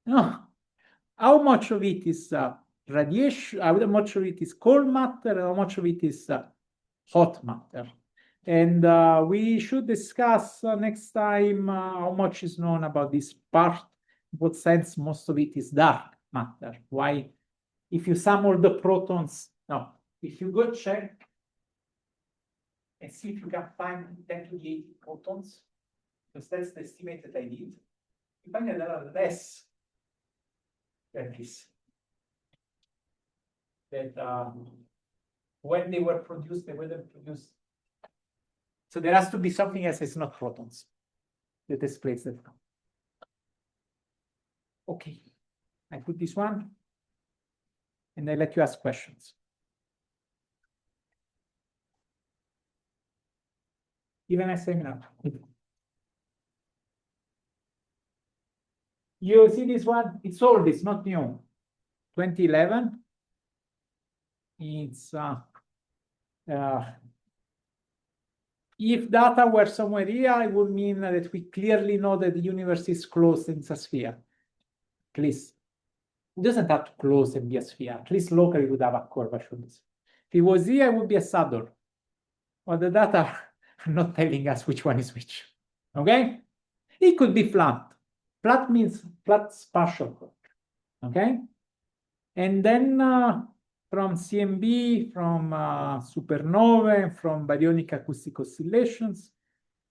Speaker 1: No. How much of it is radiation? How much of it is cold matter? How much of it is hot matter? And we should discuss next time how much is known about this part. In what sense most of it is dark matter? Why? If you sum all the protons, no. If you go check and see if you can find 10 to the 80 protons, because that's the estimate that I did, you find that there are less than this. That when they were produced, they were produced. So there has to be something else that's not protons that explains that. Okay, I put this one, and I let you ask questions. Even a seminar. You see this one? It's old, it's not new. 2011. It's if data were somewhere here, it would mean that we clearly know that the universe is closed in a sphere. At least it doesn't have to close and be a sphere. At least locally it would have a curvature. If it was here, it would be a saddle. But the data are not telling us which one is which. Okay? It could be flat. Flat means flat spatial curvature. Okay? And then from CMB, from supernovae, from baryonic acoustic oscillations,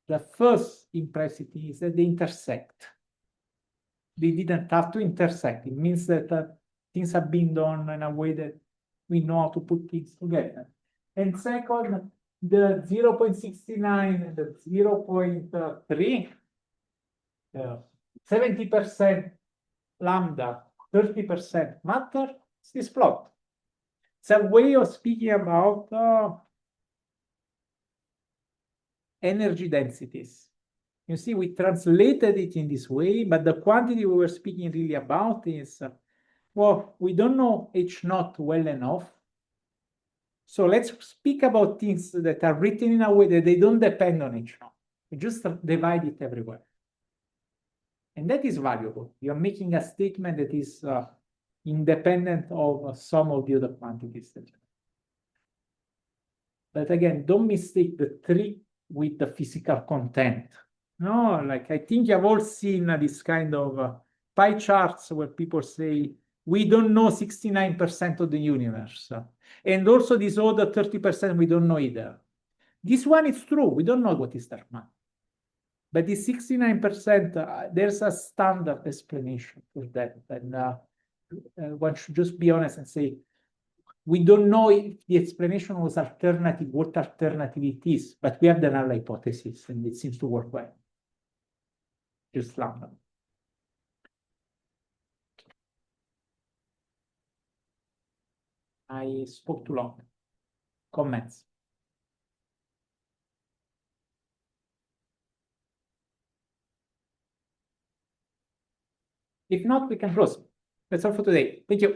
Speaker 1: the first impressive thing is that they intersect. They didn't have to intersect. It means that things have been done in a way that we know how to put things together. And second, the 0.69 and the 0.3, 70% lambda, 30% matter, it's this plot. It's a way of speaking about energy densities. You see, we translated it in this way, but the quantity we were speaking really about is, well, we don't know H naught well enough. So let's speak about things that are written in a way that they don't depend on H naught. We just divide it everywhere. And that is valuable. You're making a statement that is independent of some of the other quantities. But again, don't mistake the tree with the physical content. No, like I think you've all seen this kind of pie charts where people say, we don't know 69% of the universe. And also this other 30% we don't know either. This one is true. We don't know what is dark matter. But the 69%, there's a standard explanation for that. And one should just be honest and say, we don't know if the explanation was alternative, what alternative it is, but we have the null hypothesis and it seems to work well. Just random. I spoke too long. Comments? If not, we can close. That's all for today. Thank you.